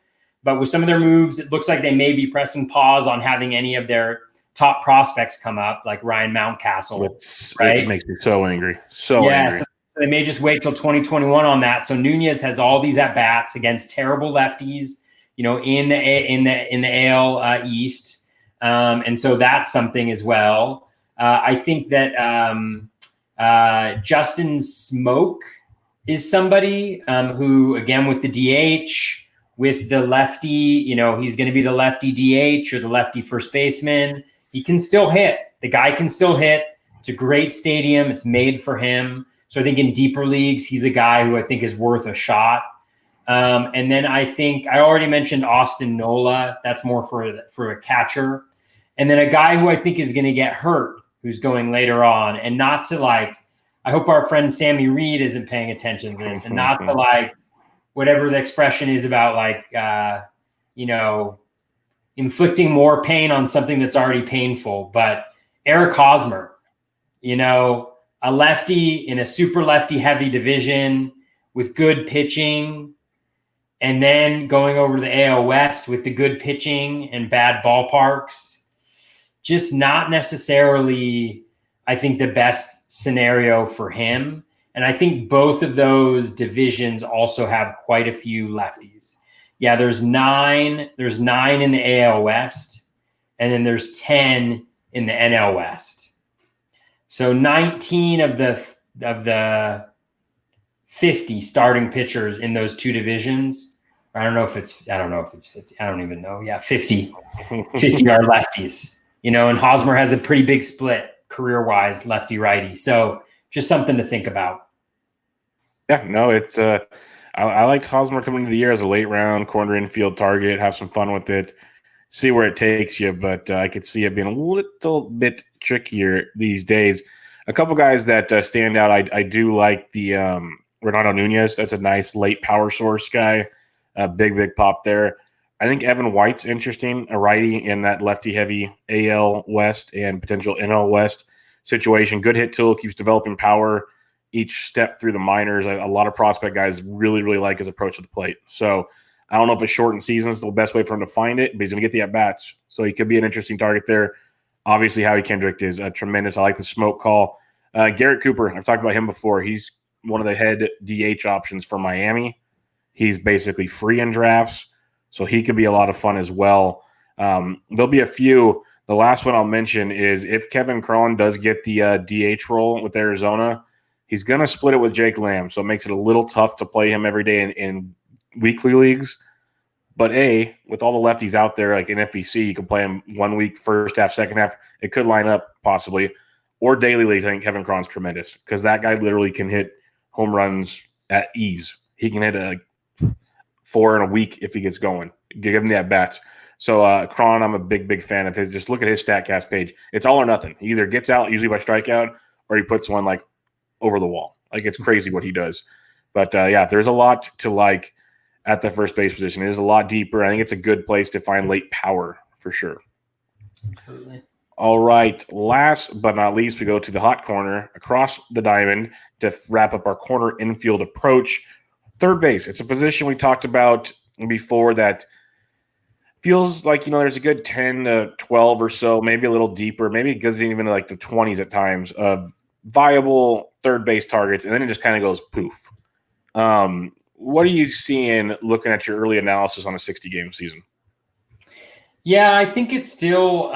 But with some of their moves, it looks like they may be pressing pause on having any of their top prospects come up, like Ryan Mountcastle. Right? It makes me so angry. Angry. So they may just wait till 2021 on that. So Nunez has all these at bats against terrible lefties, in the AL East, and so that's something as well. I think that Justin Smoke is somebody who, again, with the DH. With the lefty, he's going to be the lefty DH or the lefty first baseman. He can still hit. The guy can still hit. It's a great stadium. It's made for him. So I think in deeper leagues, he's a guy who I think is worth a shot. And then I think I already mentioned Austin Nola. That's more for a catcher. And then a guy who I think is going to get hurt, who's going later on, and not to like, I hope our friend Sammy Reed isn't paying attention to this, and not to like whatever the expression is about like, inflicting more pain on something that's already painful. But Eric Hosmer, a lefty in a super lefty heavy division with good pitching, and then going over to the AL West with the good pitching and bad ballparks, just not necessarily, I think, the best scenario for him. And I think both of those divisions also have quite a few lefties. Yeah, there's nine in the AL West, and then there's 10 in the NL West. So 19 of the 50 starting pitchers in those two divisions. I don't know if it's 50. I don't even know. Yeah, 50 are lefties. And Hosmer has a pretty big split career-wise, lefty-righty. So just something to think about. Yeah, no, it's I liked Hosmer coming into the year as a late round corner infield target. Have some fun with it, see where it takes you. But I could see it being a little bit trickier these days. A couple guys that stand out. I do like the Renato Nunez. That's a nice late power source guy. Big pop there. I think Evan White's interesting, a righty in that lefty-heavy AL West and potential NL West situation. Good hit tool, keeps developing power each step through the minors. A lot of prospect guys really like his approach to the plate. So I don't know if a shortened season is the best way for him to find it, but he's going to get the at-bats. So he could be an interesting target there. Obviously, Howie Kendrick is tremendous. I like the smoke call. Garrett Cooper, I've talked about him before. He's one of the head DH options for Miami. He's basically free in drafts, so he could be a lot of fun as well. There'll be a few. The last one I'll mention is if Kevin Cron does get the DH role with Arizona, he's going to split it with Jake Lamb, so it makes it a little tough to play him every day in weekly leagues. But with all the lefties out there, like in FBC, you can play him 1 week, first half, second half. It could line up possibly. Or daily leagues, I think Kevin Cron's tremendous because that guy literally can hit home runs at ease. He can hit 4 in a week if he gets going. Give him the at-bats. So Cron, I'm a big fan of his. Just look at his StatCast page. It's all or nothing. He either gets out, usually by strikeout, or he puts one like over the wall. Like it's crazy what he does. But there's a lot to like at the first base position. It is a lot deeper. I think it's a good place to find late power for sure. Absolutely. All right. Last but not least, we go to the hot corner across the diamond to wrap up our corner infield approach. Third base. It's a position we talked about before that feels like, there's a good 10 to 12 or so, maybe a little deeper. Maybe it goes even like the 20s at times of viable third base targets, and then it just kind of goes poof. What are you seeing looking at your early analysis on a 60-game season? Yeah, I think it's still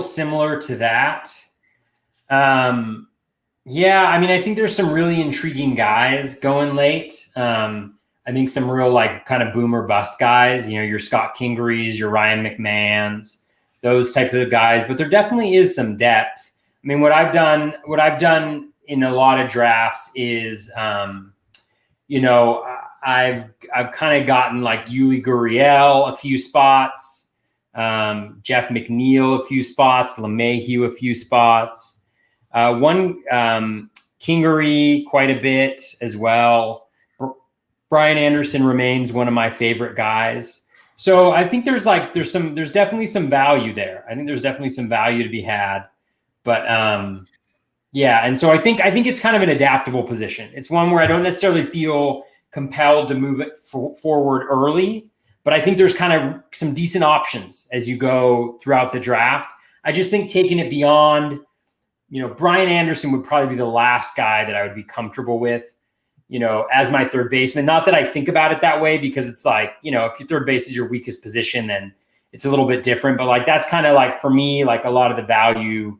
similar to that. I think there's some really intriguing guys going late. I think some real kind of boomer bust guys, your Scott Kingerys, your Ryan McMahons, those type of guys, but there definitely is some depth. I mean, what I've done in a lot of drafts is, I've kind of gotten like Yuli Gurriel a few spots, Jeff McNeil a few spots, LeMahieu a few spots, Kingery quite a bit as well. Brian Anderson remains one of my favorite guys. So I think there's definitely some value there. I think there's definitely some value to be had, but and so I think it's kind of an adaptable position. It's one where I don't necessarily feel compelled to move it forward early, but I think there's kind of some decent options as you go throughout the draft. I just think taking it beyond, Brian Anderson would probably be the last guy that I would be comfortable with, as my third baseman. Not that I think about it that way, because it's like, if your third base is your weakest position, then it's a little bit different. But that's kind of like, for me, like a lot of the value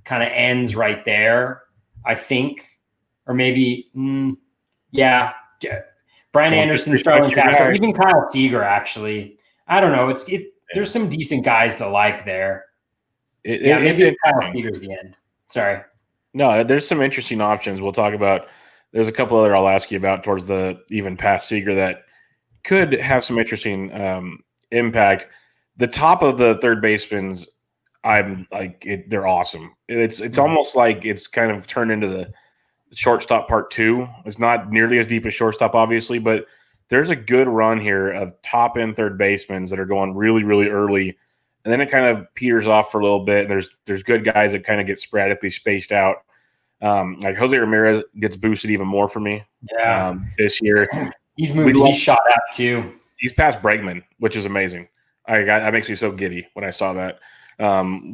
kind of ends right there, I think. Or maybe, Brian Anderson, Starlin Castro, even Kyle Seager, actually. I don't know. There's some decent guys to like there. Maybe Kyle Seager's the end. Sorry. No, there's some interesting options. We'll talk about. There's a couple other I'll ask you about towards the even past Seager that could have some interesting impact. The top of the third basemans, I'm like, they're awesome. It's almost like it's kind of turned into the shortstop part two. It's not nearly as deep as shortstop, obviously, but there's a good run here of top end third basemen that are going really, really early, and then it kind of peters off for a little bit. There's good guys that kind of get sporadically spaced out. Like Jose Ramirez gets boosted even more for me. Yeah, this year he's moved. He's shot up too. He's past Bregman, which is amazing. That makes me so giddy when I saw that.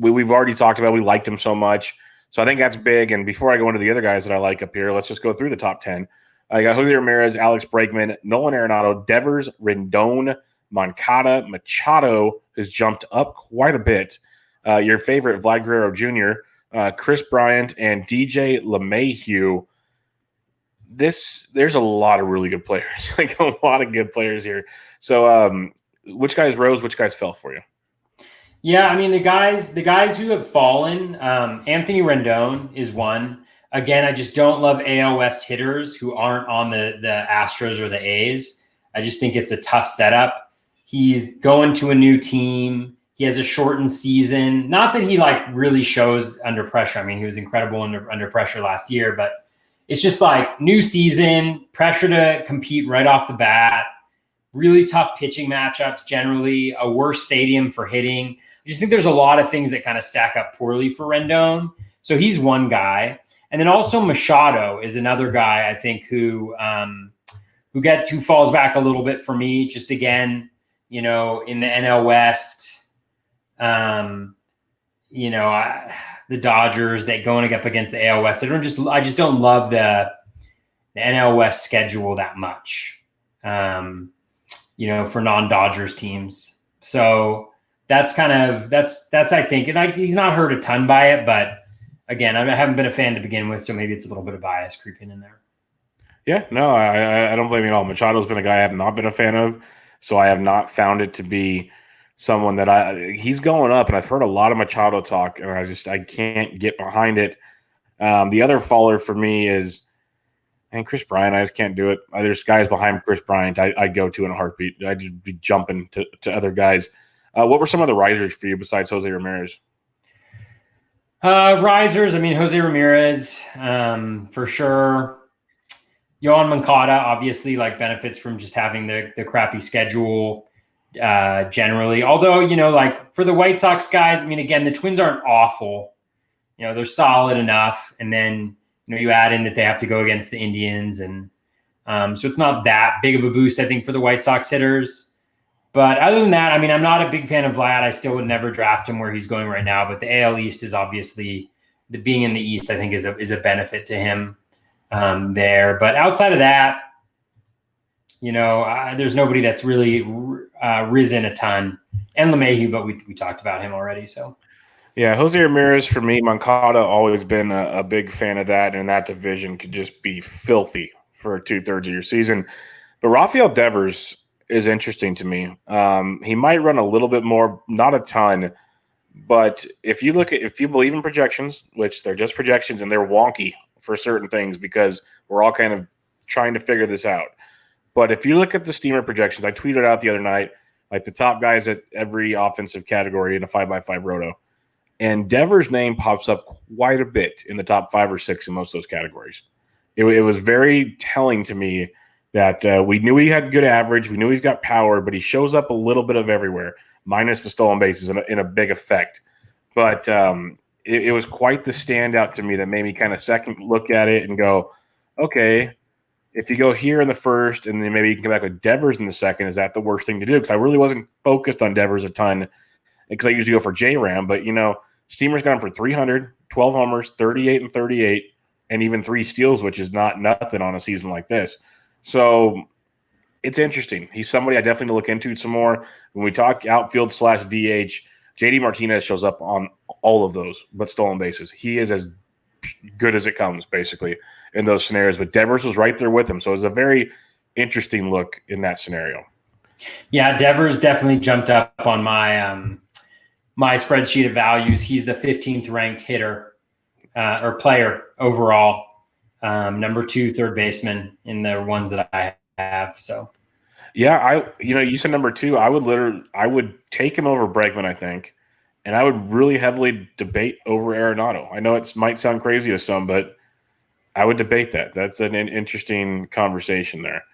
We've already talked about we liked him so much. So I think that's big. And before I go into the other guys that I like up here, let's just go through the top 10. I got Jose Ramirez, Alex Bregman, Nolan Arenado, Devers, Rendon, Moncada, Machado has jumped up quite a bit. Your favorite, Vlad Guerrero Jr., Chris Bryant, and DJ LeMahieu. There's a lot of really good players, like a lot of good players here. So which guys rose, which guys fell for you? Yeah, I mean the guys who have fallen. Anthony Rendon is one. Again, I just don't love AL West hitters who aren't on the Astros or the A's. I just think it's a tough setup. He's going to a new team. He has a shortened season. Not that he like really shows under pressure. I mean, he was incredible under pressure last year, but it's just like new season, pressure to compete right off the bat. Really tough pitching matchups generally, a worse stadium for hitting. I just think there's a lot of things that kind of stack up poorly for Rendon. So he's one guy. And then also Machado is another guy I think who falls back a little bit for me. Just again, in the NL West, the Dodgers that going up against the AL West. I just don't love the NL West schedule that much. For non-Dodgers teams. So that's I think, and he's not hurt a ton by it, but again, I haven't been a fan to begin with, so maybe it's a little bit of bias creeping in there. Yeah, no, I don't blame you at all. Machado's been a guy I have not been a fan of, so I have not found it to be someone that he's going up, and I've heard a lot of Machado talk, and I can't get behind it. The other faller for me is, and Chris Bryant, I just can't do it. There's guys behind Chris Bryant I'd go to in a heartbeat. I'd just be jumping to other guys. What were some of the risers for you besides Jose Ramirez? Risers, I mean, Jose Ramirez, for sure. Yohan Moncada, obviously, like benefits from just having the crappy schedule generally. Although, like for the White Sox guys, I mean, again, the Twins aren't awful. They're solid enough. And then, you add in that they have to go against the Indians. And so it's not that big of a boost, I think, for the White Sox hitters. But other than that, I mean, I'm not a big fan of Vlad. I still would never draft him where he's going right now. But the AL East is obviously, being in the East, I think, is a benefit to him there. But outside of that, there's nobody that's really risen a ton. And LeMahieu, but we talked about him already, so. Yeah, Jose Ramirez for me, Moncada always been a big fan of that, and that division could just be filthy for 2/3 of your season. But Rafael Devers is interesting to me. He might run a little bit more, not a ton, but if you believe in projections, which they're just projections and they're wonky for certain things because we're all kind of trying to figure this out. But if you look at the Steamer projections, I tweeted out the other night, like the top guys at every offensive category in a 5x5 roto. And Devers' name pops up quite a bit in the top 5 or 6 in most of those categories. It was very telling to me that we knew he had good average. We knew he's got power, but he shows up a little bit of everywhere, minus the stolen bases in a big effect. But it was quite the standout to me that made me kind of second look at it and go, okay, if you go here in the first and then maybe you can come back with Devers in the second, is that the worst thing to do? Because I really wasn't focused on Devers a ton because I usually go for J-Ram. But, Steamer's got him for 300, 12 homers, 38 and 38, and even 3 steals, which is not nothing on a season like this. So it's interesting. He's somebody I definitely need to look into some more. When we talk outfield / DH, JD Martinez shows up on all of those, but stolen bases. He is as good as it comes, basically, in those scenarios. But Devers was right there with him. So it was a very interesting look in that scenario. Yeah, Devers definitely jumped up on my my spreadsheet of values. He's the 15th ranked hitter or player overall. Number 2 third baseman in the ones that I have. So yeah, you said number 2. I would take him over Bregman, I think, and I would really heavily debate over Arenado. I know it might sound crazy to some, but I would debate that. That's an interesting conversation there.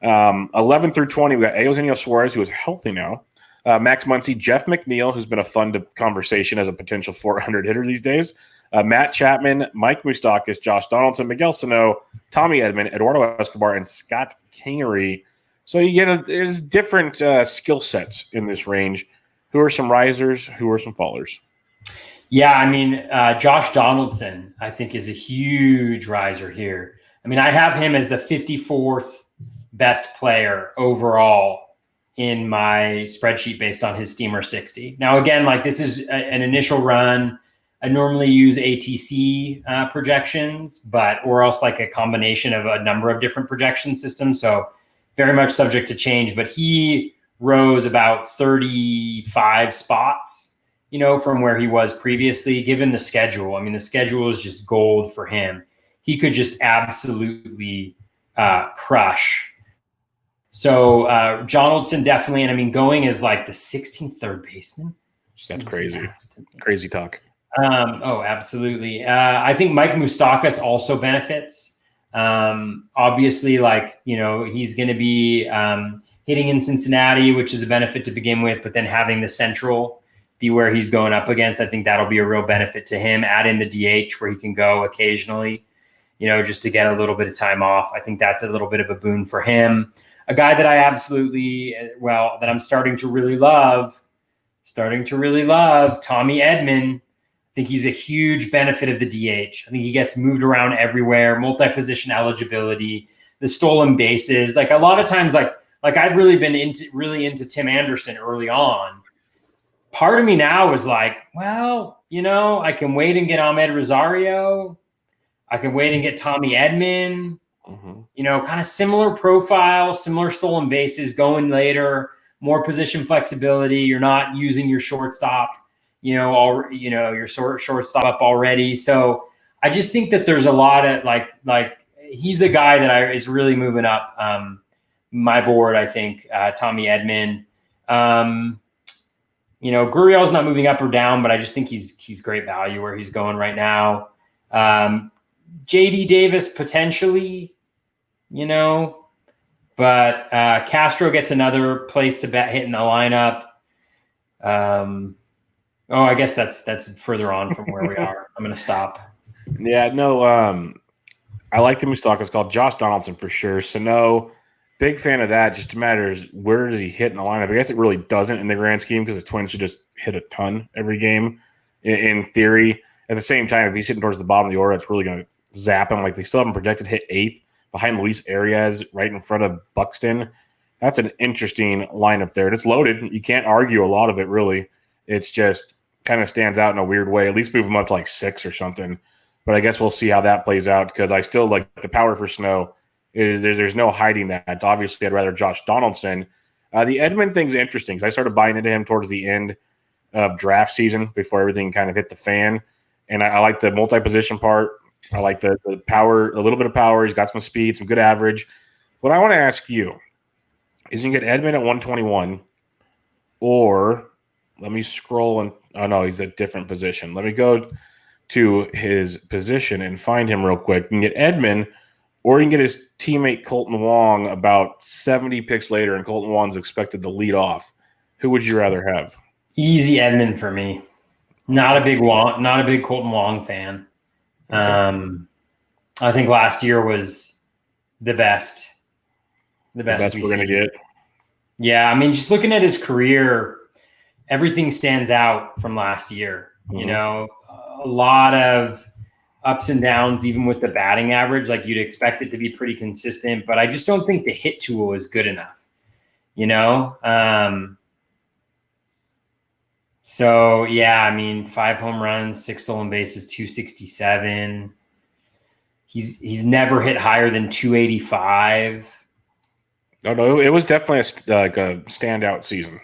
11 through 20, we got Eugenio Suarez, who is healthy now. Max Muncy, Jeff McNeil, who's been a fun conversation as a potential 400 hitter these days. Matt Chapman, Mike Moustakas, Josh Donaldson, Miguel Sano, Tommy Edman, Eduardo Escobar, and Scott Kingery. So you get there's different skill sets in this range. Who are some risers? Who are some fallers? Yeah, I mean, Josh Donaldson, I think, is a huge riser here. I mean, I have him as the 54th best player overall in my spreadsheet based on his Steamer 60. Now, again, like this is an initial run. I normally use ATC projections, or else like a combination of a number of different projection systems. So very much subject to change, but he rose about 35 spots, from where he was previously, given the schedule. I mean, the schedule is just gold for him. He could just absolutely crush. So Donaldson definitely, and I mean, going as like the 16th third baseman. That's crazy. Crazy talk. Oh, absolutely. I think Mike Moustakas also benefits. Obviously, like, he's going to be hitting in Cincinnati, which is a benefit to begin with, but then having the Central be where he's going up against, I think that'll be a real benefit to him. Add in the DH where he can go occasionally, just to get a little bit of time off. I think that's a little bit of a boon for him. A guy that I that I'm starting to really love, Tommy Edman. I think he's a huge benefit of the DH. I think he gets moved around everywhere, multi-position eligibility, the stolen bases. Like a lot of times, like I've really been into Tim Anderson early on. Part of me now is like, well, I can wait and get Ahmed Rosario. I can wait and get Tommy Edman. Kind of similar profile, similar stolen bases, going later, more position flexibility. You're not using your shortstop, your shortstop up already. So I just think that there's a lot of like he's a guy that is really moving up my board. I think Tommy Edman. Gurriel's not moving up or down, but I just think he's great value where he's going right now. JD Davis potentially. But Castro gets another place to bet hit in the lineup. I guess that's further on from where we are. I'm going to stop. Yeah, no, I like the Moustakas called Josh Donaldson for sure. Sano, big fan of that. Just matters where does he hit in the lineup. I guess it really doesn't in the grand scheme because the Twins should just hit a ton every game in theory. At the same time, if he's hitting towards the bottom of the order, that's really going to zap him. Like they still haven't projected hit 8th. Behind Luis Arias, right in front of Buxton. That's an interesting lineup there. And it's loaded. You can't argue a lot of it, really. It's just kind of stands out in a weird way. At least move him up to like 6 or something. But I guess we'll see how that plays out because I still like the power for Snow. There's no hiding that. Obviously, I'd rather Josh Donaldson. The Edman thing's interesting because I started buying into him towards the end of draft season before everything kind of hit the fan. And I like the multi-position part. I like the power, a little bit of power. He's got some speed, some good average. What I want to ask you is you can get Edman at 121, or let me scroll and he's a different position. Let me go to his position and find him real quick. You can get Edman, or you can get his teammate Colton Wong about 70 picks later, and Colton Wong's expected to lead off. Who would you rather have? Easy Edman for me. Not a big Colton Wong fan. Okay. I think last year was the best we're going to get. Yeah. I mean, just looking at his career, everything stands out from last year, a lot of ups and downs, even with the batting average, like you'd expect it to be pretty consistent, but I just don't think the hit tool is good enough, So, yeah, I mean, 5 home runs, 6 stolen bases, 267. He's never hit higher than 285. No, it was definitely a standout season.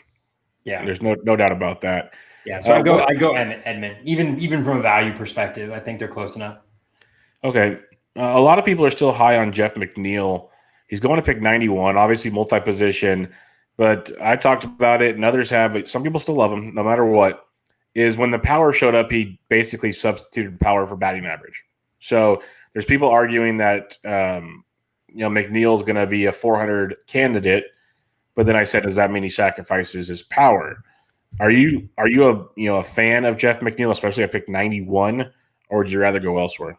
Yeah. There's no doubt about that. Yeah, so I go Edmund. Even from a value perspective, I think they're close enough. Okay. A lot of people are still high on Jeff McNeil. He's going to pick 91, obviously multi-position, but I talked about it and others have, but some people still love him no matter what, is when the power showed up, he basically substituted power for batting average. So there's people arguing that, McNeil's going to be a 400 candidate, but then I said, does that mean he sacrifices his power? Are you a fan of Jeff McNeil, especially at pick 91, or would you rather go elsewhere?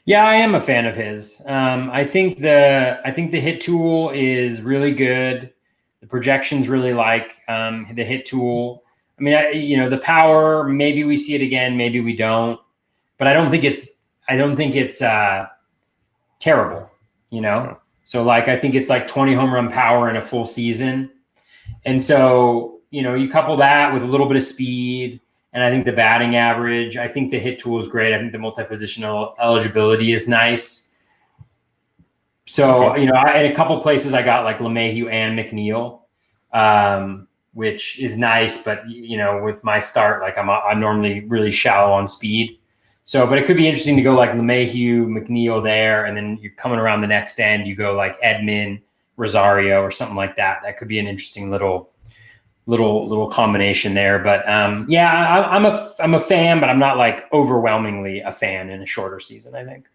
Yeah, I am a fan of his. I think the hit tool is really good. The projections really like the hit tool. I mean, the power. Maybe we see it again. Maybe we don't. But I don't think it's terrible. So like I think it's like 20 home run power in a full season, and so you couple that with a little bit of speed. And I think the batting average, I think the hit tool is great. I think the multi-positional eligibility is nice. So, in a couple places I got like LeMahieu and McNeil, which is nice. But, with my start, like I'm normally really shallow on speed. So, but it could be interesting to go like LeMahieu, McNeil there. And then you're coming around the next end, you go like Edman, Rosario or something like that. That could be an interesting little combination there. But I'm a fan, but I'm not like overwhelmingly a fan in a shorter season, I think.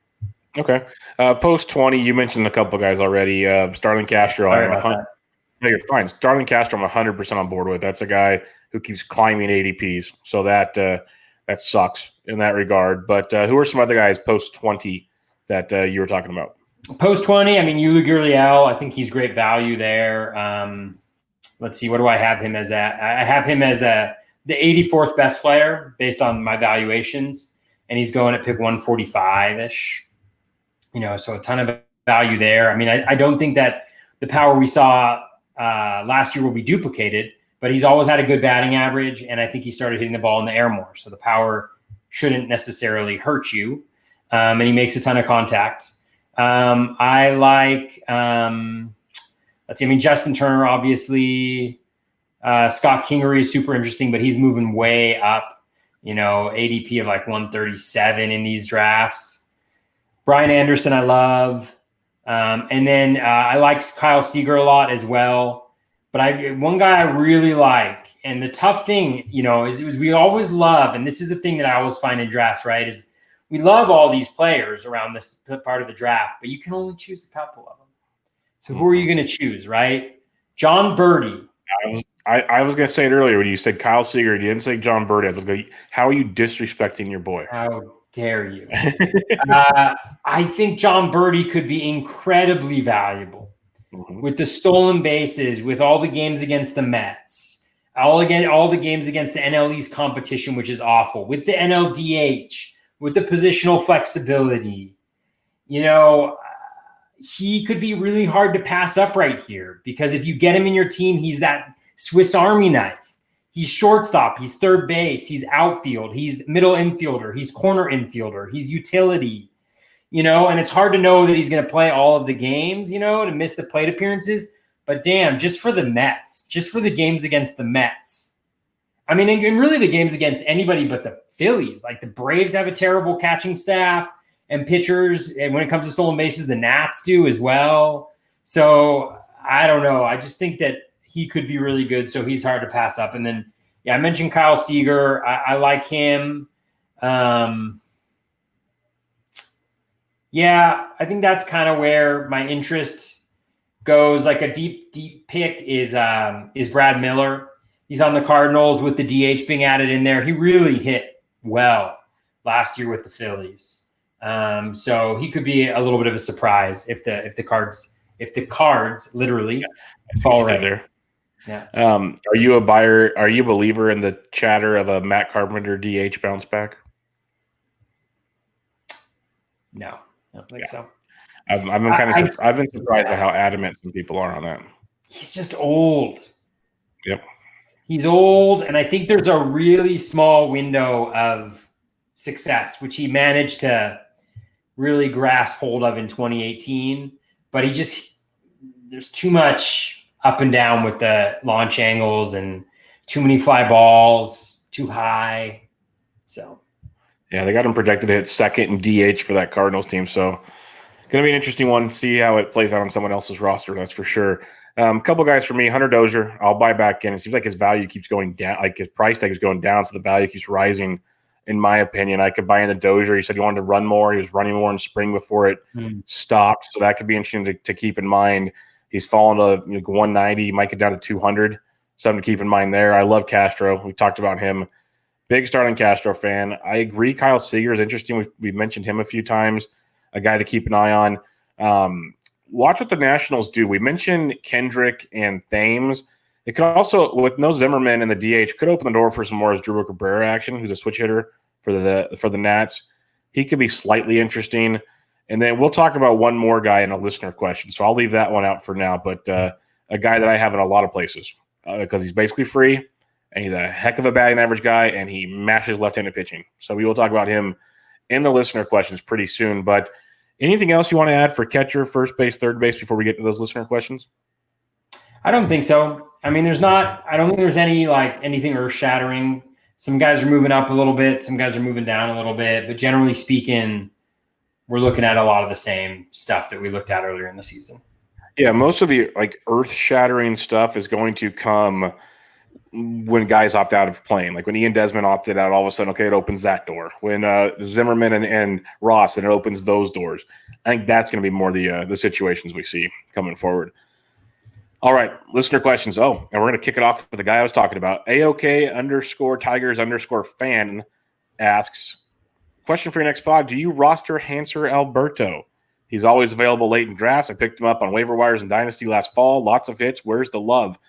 Okay. Post 20, you mentioned a couple guys already. Starlin Castro. Sorry about that. No, you're fine. Starlin Castro, I'm 100% on board with. That's a guy who keeps climbing ADPs. So that sucks in that regard. But who are some other guys post 20 that you were talking about? Post 20, I mean, Yuli Gurriel, I think he's great value there. Let's see, what do I have him as at? I have him as the 84th best player based on my valuations, and he's going at pick 145-ish. So a ton of value there. I mean, I don't think that the power we saw last year will be duplicated, but he's always had a good batting average, and I think he started hitting the ball in the air more. So the power shouldn't necessarily hurt you, and he makes a ton of contact. I like let's see. I mean, Justin Turner, obviously. Scott Kingery is super interesting, but he's moving way up. ADP of like 137 in these drafts. Brian Anderson, I love. And then I like Kyle Seager a lot as well. But one guy I really like, and the tough thing, is we always love, and this is the thing that I always find in drafts, right, is we love all these players around this part of the draft, but you can only choose a couple of them. So who are you going to choose, right? John Birdie. I was going to say it earlier when you said Kyle Seager. You didn't say John Birdie. I was going, how are you disrespecting your boy? How dare you? I think John Birdie could be incredibly valuable with the stolen bases, with all the games against the Mets, all the games against the NL East competition, which is awful, with the NLDH, with the positional flexibility. He could be really hard to pass up right here, because if you get him in your team, he's that Swiss Army knife. He's shortstop, he's third base, he's outfield, he's middle infielder, he's corner infielder, he's utility, and it's hard to know that he's going to play all of the games, to miss the plate appearances. But damn, just for the Mets, just for the games against the Mets. I mean, and really the games against anybody but the Phillies. Like the Braves have a terrible catching staff and pitchers, and when it comes to stolen bases, the Nats do as well. So I don't know. I just think that he could be really good, so he's hard to pass up. And then, I mentioned Kyle Seager. I like him. I think that's kind of where my interest goes. Like a deep pick is Brad Miller. He's on the Cardinals with the DH being added in there. He really hit well last year with the Phillies. So he could be a little bit of a surprise if the cards literally fall right there. Yeah. Are you a buyer? Are you a believer in the chatter of a Matt Carpenter DH bounce back? No, I don't think so. I've been surprised by how adamant some people are on that. He's just old. Yep. He's old, and I think there's a really small window of success, which he managed to really grasp hold of in 2018. But there's too much up and down with the launch angles and too many fly balls. too high. So, yeah, they got him projected to hit second in DH for that Cardinals team. So, going to be an interesting one. See how it plays out on someone else's roster. That's for sure. Couple guys for me. Hunter Dozier, I'll buy back in. It seems like his value keeps going down, like his price tag is going down, so the value keeps rising. In my opinion, I could buy into Dozier. He said he wanted to run more. He was running more in spring before it stopped, so that could be interesting to keep in mind. He's fallen to 190. He might get down to 200. Something to keep in mind there. I love Castro. We talked about him. Big Starlin Castro fan. I agree. Kyle Seager is interesting. We've mentioned him a few times. A guy to keep an eye on. Watch what the Nationals do. We mentioned Kendrick and Thames. It could also, with no Zimmerman in the DH, could open the door for some more as Drew Cabrera action, who's a switch hitter for the Nats. He could be slightly interesting. And then we'll talk about one more guy in a listener question. So I'll leave that one out for now. But a guy that I have in a lot of places because he's basically free, and he's a heck of a batting average guy, and he mashes left-handed pitching. So we will talk about him in the listener questions pretty soon. But anything else you want to add for catcher, first base, third base before we get to those listener questions? I don't think so. I mean, I don't think there's anything earth shattering. Some guys are moving up a little bit. Some guys are moving down a little bit. But generally speaking, we're looking at a lot of the same stuff that we looked at earlier in the season. Yeah, most of the earth shattering stuff is going to come when guys opt out of playing. Like when Ian Desmond opted out, all of a sudden, okay, it opens that door. When Zimmerman and Ross, and it opens those doors. I think that's going to be more the situations we see coming forward. All right, listener questions. Oh, and we're going to kick it off with the guy I was talking about. AOK_Tigers_fan asks, question for your next pod, do you roster Hanser Alberto? He's always available late in drafts. I picked him up on waiver wires in Dynasty last fall. Lots of hits. Where's the love?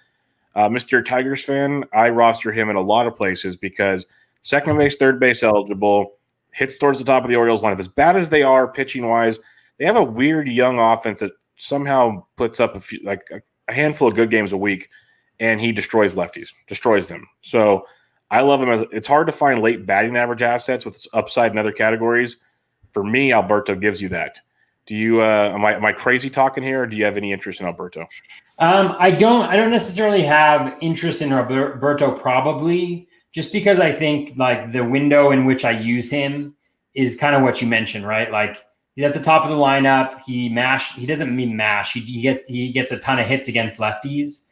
Mr. Tigers fan, I roster him in a lot of places because second base, third base eligible, hits towards the top of the Orioles lineup. As bad as they are pitching-wise, they have a weird young offense that somehow puts up a handful of good games a week, and he destroys lefties, destroys them. So I love him. It's hard to find late batting average assets with upside in other categories. For me, Alberto gives you that. Do you? Am I crazy talking here, or do you have any interest in Alberto? I don't necessarily have interest in Alberto, probably just because I think the window in which I use him is kind of what you mentioned, right? Like he's at the top of the lineup. He doesn't mean mash. He gets a ton of hits against lefties,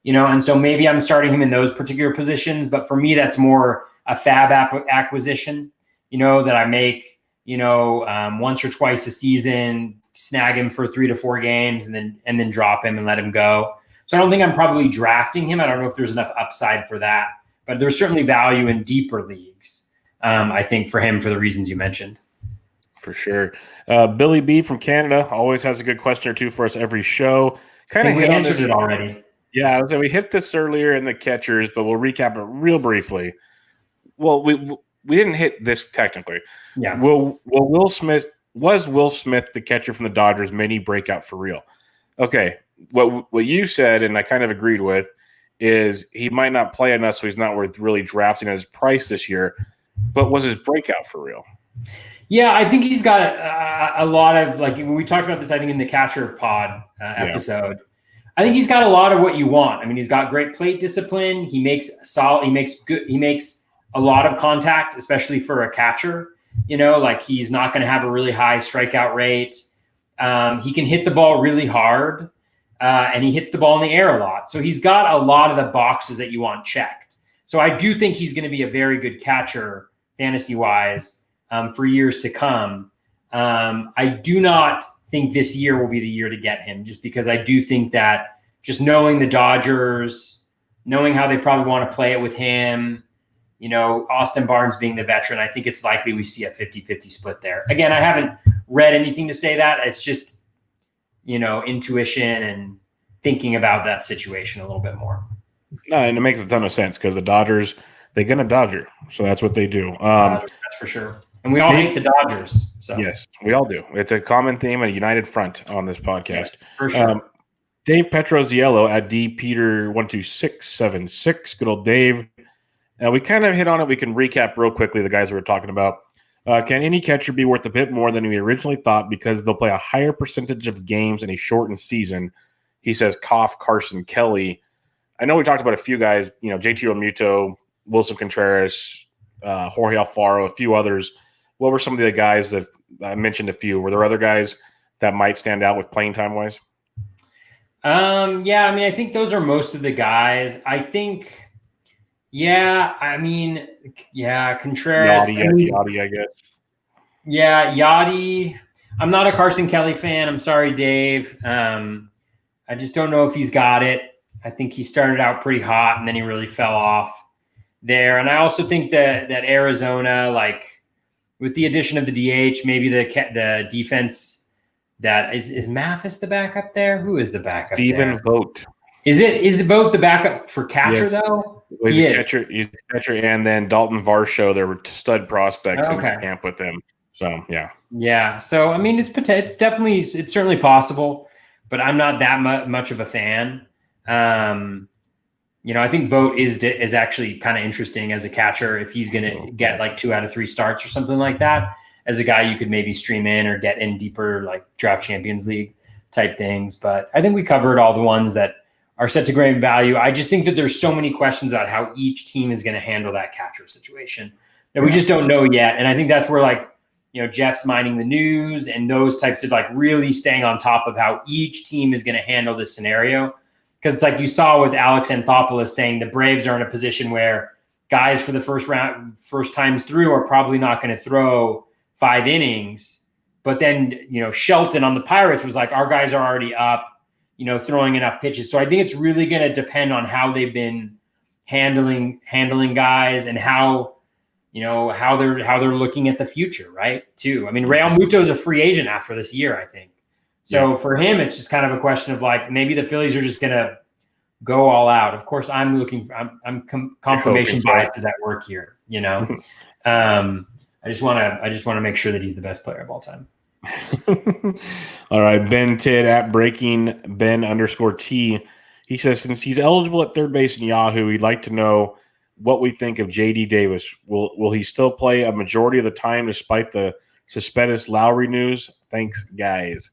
and so maybe I'm starting him in those particular positions. But for me, that's more a fab acquisition, that I make, once or twice a season, snag him for 3 to 4 games and then drop him and let him go. So I don't think I'm probably drafting him. I don't know if there's enough upside for that, but there's certainly value in deeper leagues. I think for him, for the reasons you mentioned. For sure. Billy B from Canada always has a good question or two for us every show. Kind of answered it already. Yeah, so we hit this earlier in the catchers, but we'll recap it real briefly. Well, we didn't hit this technically. Yeah. Was Will Smith the catcher from the Dodgers mini breakout for real? Okay, what you said, and I kind of agreed with, is he might not play enough, so he's not worth really drafting at his price this year. But was his breakout for real? Yeah, I think he's got a lot of when we talked about this, I think in the catcher pod episode. Yeah. I think he's got a lot of what you want. I mean, he's got great plate discipline. He makes a lot of contact, especially for a catcher. He's not going to have a really high strikeout rate. He can hit the ball really hard, and he hits the ball in the air a lot. So he's got a lot of the boxes that you want checked. So I do think he's going to be a very good catcher fantasy-wise for years to come. I do not think this year will be the year to get him, just because I do think that just knowing the Dodgers, knowing how they probably want to play it with him, Austin Barnes being the veteran, I think it's likely we see a 50-50 split there. Again, I haven't read anything to say that. It's just, intuition and thinking about that situation a little bit more. No, and it makes a ton of sense because the Dodgers, they're going to Dodger. So that's what they do. That's for sure. And we all hate the Dodgers. So. Yes, we all do. It's a common theme, a united front on this podcast. Yes, for sure. Dave Petroziello at DPeter12676. Good old Dave. We kind of hit on it. We can recap real quickly the guys we were talking about. Can any catcher be worth a bit more than we originally thought because they'll play a higher percentage of games in a shortened season? He says, Carson Kelly. I know we talked about a few guys, JT Realmuto, Wilson Contreras, Jorge Alfaro, a few others. What were some of the guys that I mentioned? A few. Were there other guys that might stand out with playing time wise? Yeah, I mean, I think those are most of the guys. I think, yeah, I mean, yeah, Contreras. Yachty, I guess. Yeah, Yachty. I'm not a Carson Kelly fan. I'm sorry, Dave. I just don't know if he's got it. I think he started out pretty hot and then he really fell off there. And I also think that Arizona, like with the addition of the DH, maybe the defense that is Mathis the backup there? Who is the backup Stephen there? Vogt. Is the Vogt the backup for catcher though? Well, he's a catcher, and then Dalton Varsho, there were stud prospects in camp with him. So yeah. So I mean, it's certainly possible, but I'm not that much of a fan. I think Vogt is actually kind of interesting as a catcher if he's going to get like 2 out of 3 starts or something like that. As a guy you could maybe stream in or get in deeper, like draft Champions League type things. But I think we covered all the ones that are set to great value. I just think that there's so many questions about how each team is going to handle that catcher situation that we just don't know yet. And I think that's where Jeff's mining the news and those types of really staying on top of how each team is going to handle this scenario. Because it's like you saw with Alex Anthopoulos saying the Braves are in a position where guys for the first times through are probably not going to throw 5 innings. But then, Shelton on the Pirates was like, our guys are already up, throwing enough pitches. So I think it's really going to depend on how they've been handling guys and how they're looking at the future, right? Too. I mean, Real Muto is a free agent after this year, I think. So for him, it's just kind of a question of maybe the Phillies are just going to go all out. Of course, I'm confirmation bias is at work here. I just want to make sure that he's the best player of all time. All right, Ben Tid at breaking Ben_T. He says, since he's eligible at third base in Yahoo, he'd like to know what we think of JD Davis. Will he still play a majority of the time despite the Cespedes Lowry news? Thanks, guys.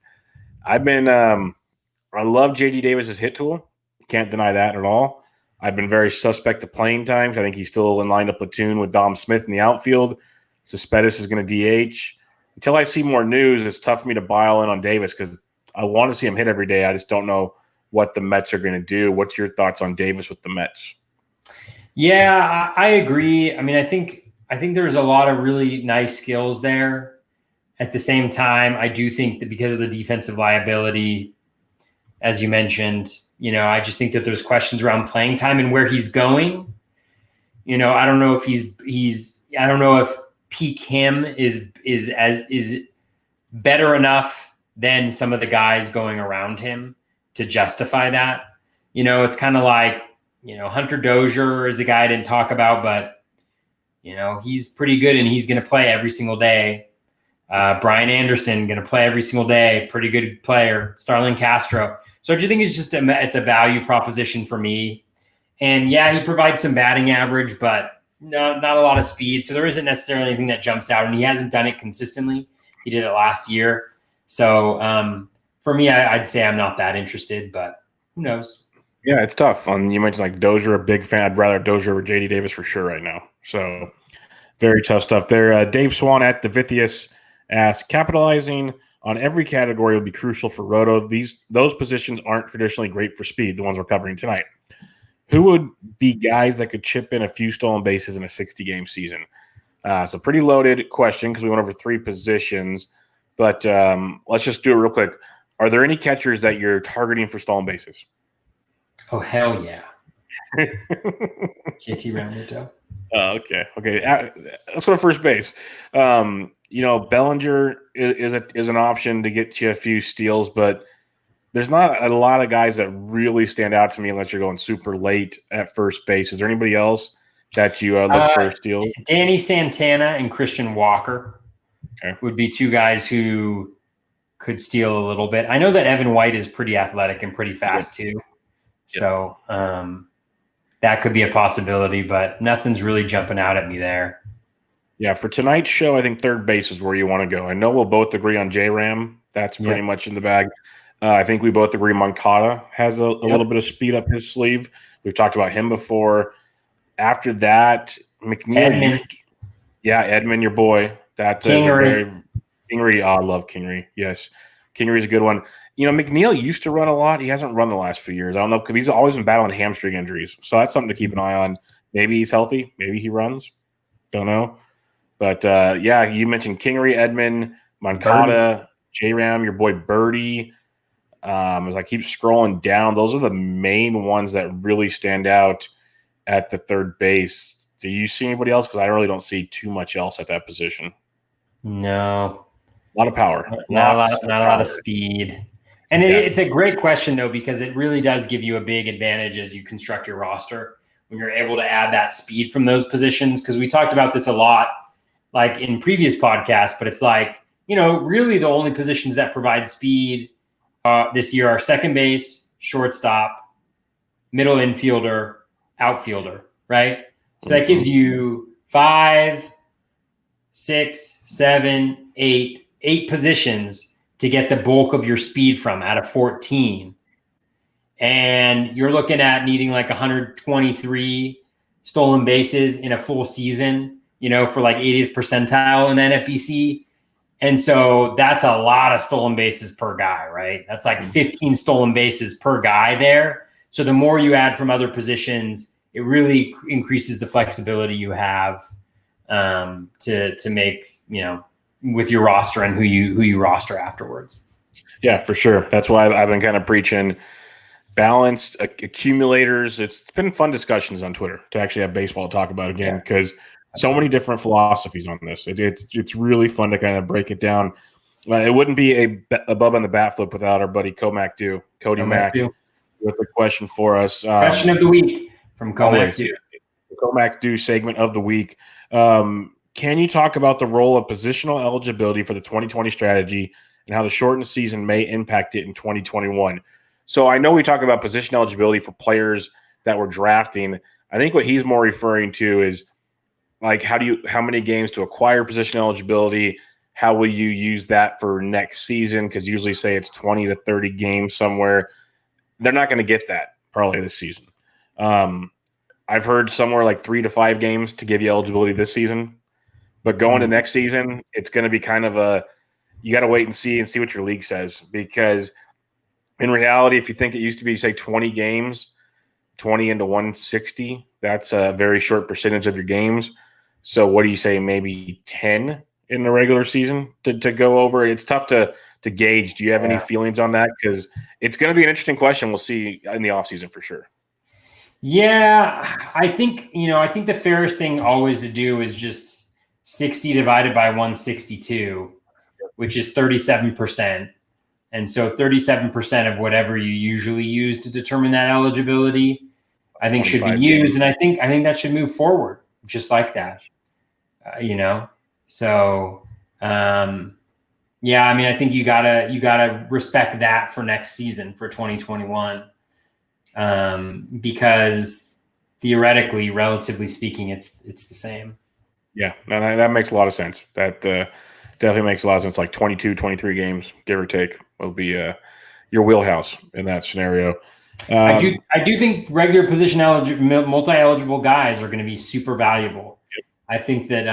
I love JD Davis's hit tool. Can't deny that at all. I've been very suspect of playing times. I think he's still in lined up platoon with Dom Smith in the outfield. Cespedes is going to DH. Until I see more news, it's tough for me to bile in on Davis because I want to see him hit every day. I just don't know what the Mets are going to do. What's your thoughts on Davis with the Mets? Yeah, I agree. I mean, I think there's a lot of really nice skills there. At the same time, I do think that because of the defensive liability, as you mentioned, I just think that there's questions around playing time and where he's going. I don't know if I don't know if peak him is better enough than some of the guys going around him to justify that. It's kind of like, Hunter Dozier is a guy I didn't talk about, but he's pretty good and he's going to play every single day. Brian Anderson going to play every single day. Pretty good player. Starlin Castro. So I just think it's a value proposition for me. And yeah, he provides some batting average, but not a lot of speed. So there isn't necessarily anything that jumps out, and he hasn't done it consistently. He did it last year. So for me, I'd say I'm not that interested, but who knows? Yeah, it's tough. You mentioned Dozier, a big fan. I'd rather Dozier over JD Davis for sure right now. So very tough stuff there. Dave Swan at the Vithius asks, capitalizing on every category will be crucial for Roto. Those positions aren't traditionally great for speed, the ones we're covering tonight. Who would be guys that could chip in a few stolen bases in a 60-game season? It's a pretty loaded question because we went over 3 positions, but let's just do it real quick. Are there any catchers that you're targeting for stolen bases? Oh, hell yeah. JT Realmuto. Okay. Let's go to first base. Bellinger is an option to get you a few steals, but there's not a lot of guys that really stand out to me unless you're going super late at first base. Is there anybody else that you look for steals? Danny Santana and Christian Walker would be 2 guys who could steal a little bit. I know that Evan White is pretty athletic and pretty fast too. So that could be a possibility, but nothing's really jumping out at me there. Yeah, for tonight's show, I think third base is where you want to go. I know we'll both agree on J-Ram. That's pretty much in the bag. I think we both agree Moncada has a little bit of speed up his sleeve. We've talked about him before. After that, McNeil. Edmund, your boy. That is a very Kingery. Oh, I love Kingery. Yes, Kingery's a good one. McNeil used to run a lot. He hasn't run the last few years. I don't know because he's always been battling hamstring injuries. So that's something to keep an eye on. Maybe he's healthy. Maybe he runs. Don't know. But you mentioned Kingery, Edmund, Moncada, J-Ram, your boy Birdie. As I keep scrolling down, those are the main ones that really stand out at the third base. Do you see anybody else? Because I really don't see too much else at that position. No. A lot of power. Not a lot of speed. And it's a great question, though, because it really does give you a big advantage as you construct your roster when you're able to add that speed from those positions. Because we talked about this a lot, like in previous podcasts, but it's like, really the only positions that provide speed this year are second base, shortstop, middle infielder, outfielder, right? So that gives you 5, 6, 7, 8 positions to get the bulk of your speed from out of 14. And you're looking at needing like 123 stolen bases in a full season, for like 80th percentile in NFBC. And so that's a lot of stolen bases per guy, right? That's like 15 stolen bases per guy there. So the more you add from other positions, it really increases the flexibility you have to make, with your roster and who you roster afterwards. Yeah, for sure. That's why I've been kind of preaching balanced accumulators. It's been fun discussions on Twitter to actually have baseball talk about again because so many different philosophies on this. It's really fun to kind of break it down. It wouldn't be a Bubba on the BatFlip without our buddy Cody Mack, with a question for us. Question of the week from Comac Do. Comac Do segment of the week. Can you talk about the role of positional eligibility for the 2020 strategy and how the shortened season may impact it in 2021? So I know we talk about position eligibility for players that we're drafting. I think what he's more referring to is like how many games to acquire position eligibility? How will you use that for next season? Because usually say it's 20 to 30 games somewhere. They're not going to get that probably this season. I've heard somewhere like 3 to 5 games to give you eligibility this season. But going to next season, it's going to be kind of you got to wait and see what your league says. Because in reality, if you think it used to be, say, 20 games, 20 into 160, that's a very short percentage of your games. So what do you say, maybe 10 in the regular season to go over? It's tough to gauge. Do you have any feelings on that? Because it's going to be an interesting question. We'll see in the offseason for sure. Yeah, I think the fairest thing always to do is just 60 divided by 162, which is 37%. And so 37% of whatever you usually use to determine that eligibility, I think should be used. And I think that should move forward just like that, So, I think you gotta respect that for next season for 2021. Because theoretically, relatively speaking, it's the same. Yeah, no, that makes a lot of sense. That definitely makes a lot of sense. Like 22, 23 games, give or take, will be your wheelhouse in that scenario. I do think regular position multi-eligible guys are going to be super valuable. Yep. I think that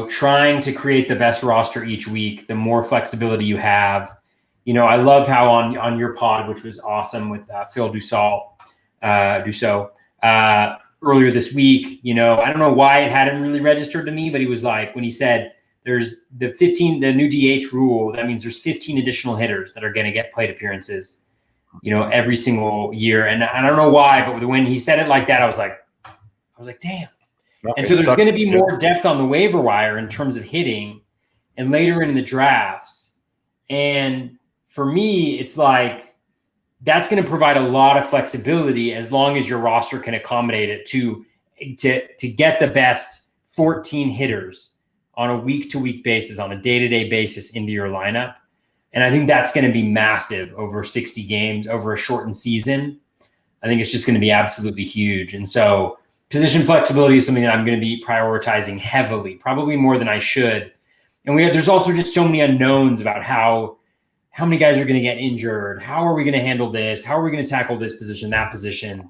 trying to create the best roster each week, the more flexibility you have. I love how on your pod, which was awesome with Phil Dussault, earlier this week, I don't know why it hadn't really registered to me, but he was like, when he said there's the new DH rule, that means there's 15 additional hitters that are going to get plate appearances, every single year. And I don't know why, but when he said it like that, I was like, damn. And so there's going to be more depth on the waiver wire in terms of hitting and later in the drafts. And for me, it's like, that's going to provide a lot of flexibility as long as your roster can accommodate it to get the best 14 hitters on a week-to-week basis, on a day-to-day basis into your lineup. And I think that's going to be massive over 60 games, over a shortened season. I think it's just going to be absolutely huge. And so position flexibility is something that I'm going to be prioritizing heavily, probably more than I should. And there's also just so many unknowns about how many guys are going to get injured? How are we going to handle this? How are we going to tackle this position, that position?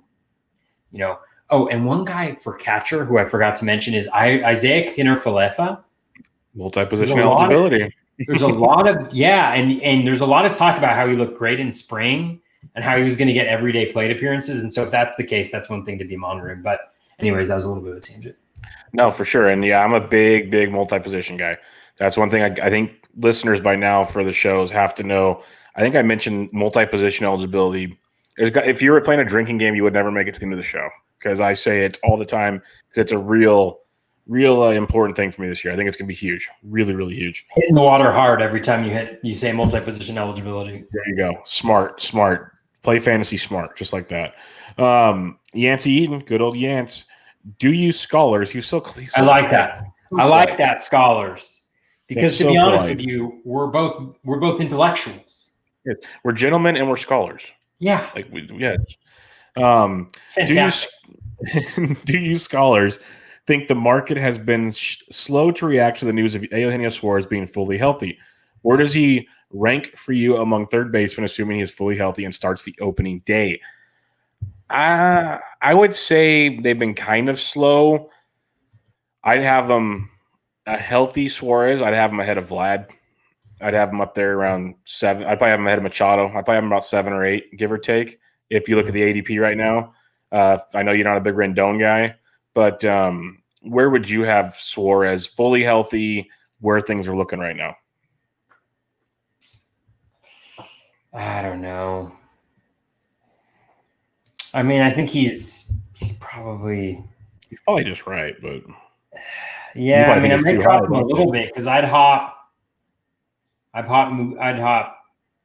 Oh, and one guy for catcher who I forgot to mention is Isaiah Kinner-Falefa. Multi-position eligibility. There's a lot of and there's a lot of talk about how he looked great in spring and how he was going to get everyday plate appearances. And so if that's the case, that's one thing to be monitoring. But anyways, that was a little bit of a tangent. No, for sure. And yeah, I'm a big multi-position guy. That's one thing I think listeners by now for the shows have to know. I think I mentioned multi-position eligibility. If you were playing a drinking game, you would never make it to the end of the show because I say it all the time because it's a real important thing for me this year. I think it's going to be huge, really huge. Hitting the water hard every time you say multi-position eligibility. There you go. Smart. Play fantasy smart, just like that. Yancey Eden, good old Yance. Do you scholars? He's so I like that. I like that, scholars. Because to be honest with you, we're both intellectuals. Yeah. We're gentlemen and we're scholars. Yeah. Fantastic. Do you scholars think the market has been slow to react to the news of Eugenio Suarez being fully healthy? Where does he rank for you among third basemen, assuming he is fully healthy and starts the opening day? I would say they've been kind of slow. I'd have them a healthy Suarez. I'd have him ahead of Vlad. I'd have him up there around 7. I'd probably have him ahead of Machado. I'd probably have him about 7 or 8, give or take, if you look at the ADP right now. I know you're not a big Rendon guy, but where would you have Suarez fully healthy, where things are looking right now? I don't know. I mean, I think he's probably just right, but yeah. I mean, I might drop him a little bit because I'd hop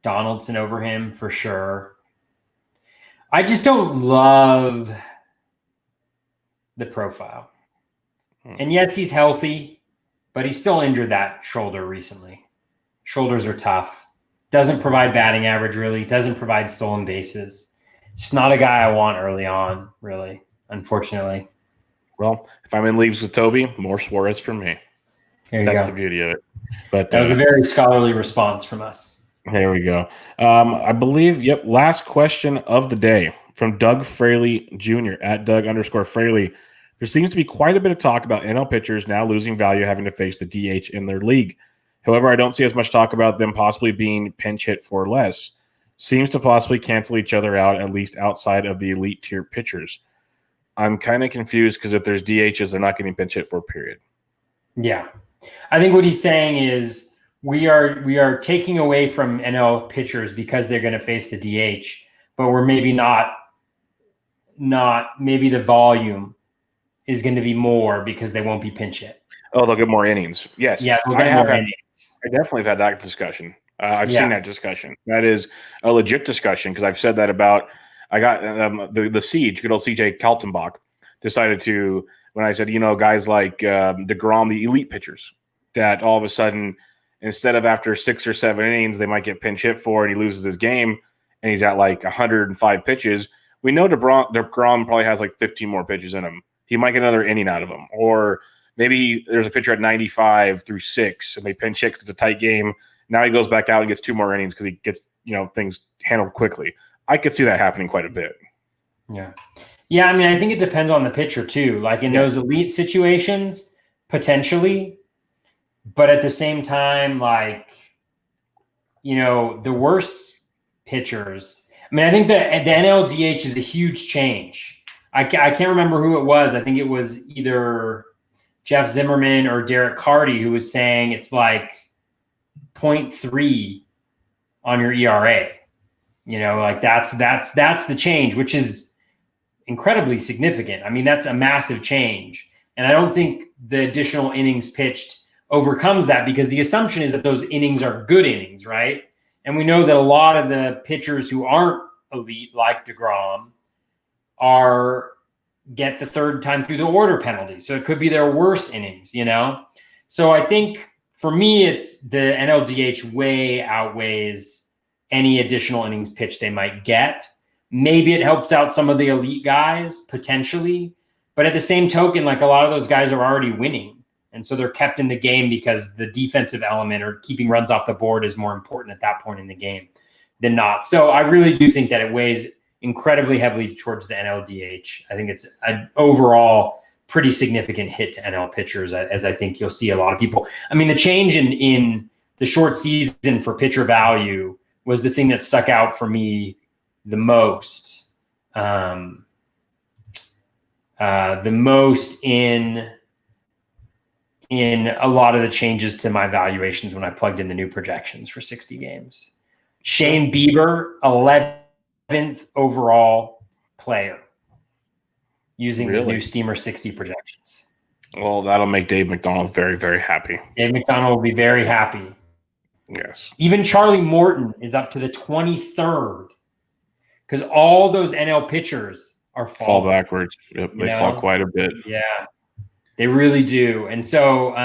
Donaldson over him for sure. I just don't love the profile. And yes, he's healthy, but he's still injured that shoulder recently. Shoulders are tough. Doesn't provide batting average, really. Doesn't provide stolen bases. Just not a guy I want early on, really, unfortunately. Well, if I'm in leagues with Toby, more Suarez for me. That's the beauty of it. But that was a very scholarly response from us. There we go. I believe, last question of the day from Doug Fraley Jr. at Doug_Fraley. There seems to be quite a bit of talk about NL pitchers now losing value, having to face the DH in their league. However, I don't see as much talk about them possibly being pinch hit for less. Seems to possibly cancel each other out, at least outside of the elite tier pitchers. I'm kind of confused because if there's DHs, they're not getting pinch hit for a period. Yeah. I think what he's saying is we are taking away from NL pitchers because they're going to face the DH, but we're maybe not maybe the volume is going to be more because they won't be pinch hit. Oh, they'll get more innings. Yes. Yeah, they'll get more innings. I definitely have had that discussion. I've seen that discussion. That is a legit discussion because I've said that about – I got the Siege, good old CJ Kaltenbach, decided to – when I said, guys like DeGrom, the elite pitchers, that all of a sudden, instead of after 6 or 7 innings, they might get pinch hit for and he loses his game and he's at like 105 pitches. We know DeGrom probably has like 15 more pitches in him. He might get another inning out of him. Or maybe there's a pitcher at 95 through 6 and they pinch hit because it's a tight game. Now he goes back out and gets 2 more innings because he gets, things handled quickly. I could see that happening quite a bit. Yeah. Yeah, I mean, I think it depends on the pitcher too. Like in those elite situations, potentially. But at the same time, like, the worst pitchers. I mean, I think the NL DH is a huge change. I can't remember who it was. I think it was either Jeff Zimmerman or Derek Carty who was saying it's like 0.3 on your ERA. Like that's the change, which is incredibly significant. I mean, that's a massive change. And I don't think the additional innings pitched overcomes that because the assumption is that those innings are good innings, right? And we know that a lot of the pitchers who aren't elite, like DeGrom, get the third time through the order penalty. So it could be their worst innings, So I think for me, it's the NLDH way outweighs any additional innings pitch they might get. Maybe it helps out some of the elite guys, potentially. But at the same token, like a lot of those guys are already winning. And so they're kept in the game because the defensive element or keeping runs off the board is more important at that point in the game than not. So I really do think that it weighs incredibly heavily towards the NLDH. I think it's an overall pretty significant hit to NL pitchers, as I think you'll see a lot of people. I mean, the change in the short season for pitcher value was the thing that stuck out for me the most. The most in a lot of the changes to my valuations when I plugged in the new projections for 60 games. Shane Bieber, 11th overall player, using these new Steamer 60 projections. Well, that'll make Dave McDonald very, very happy. Dave McDonald will be very happy. Yes. Even Charlie Morton is up to the 23rd because all those NL pitchers are fall backwards. Yep, they fall quite a bit. Yeah, they really do. And so,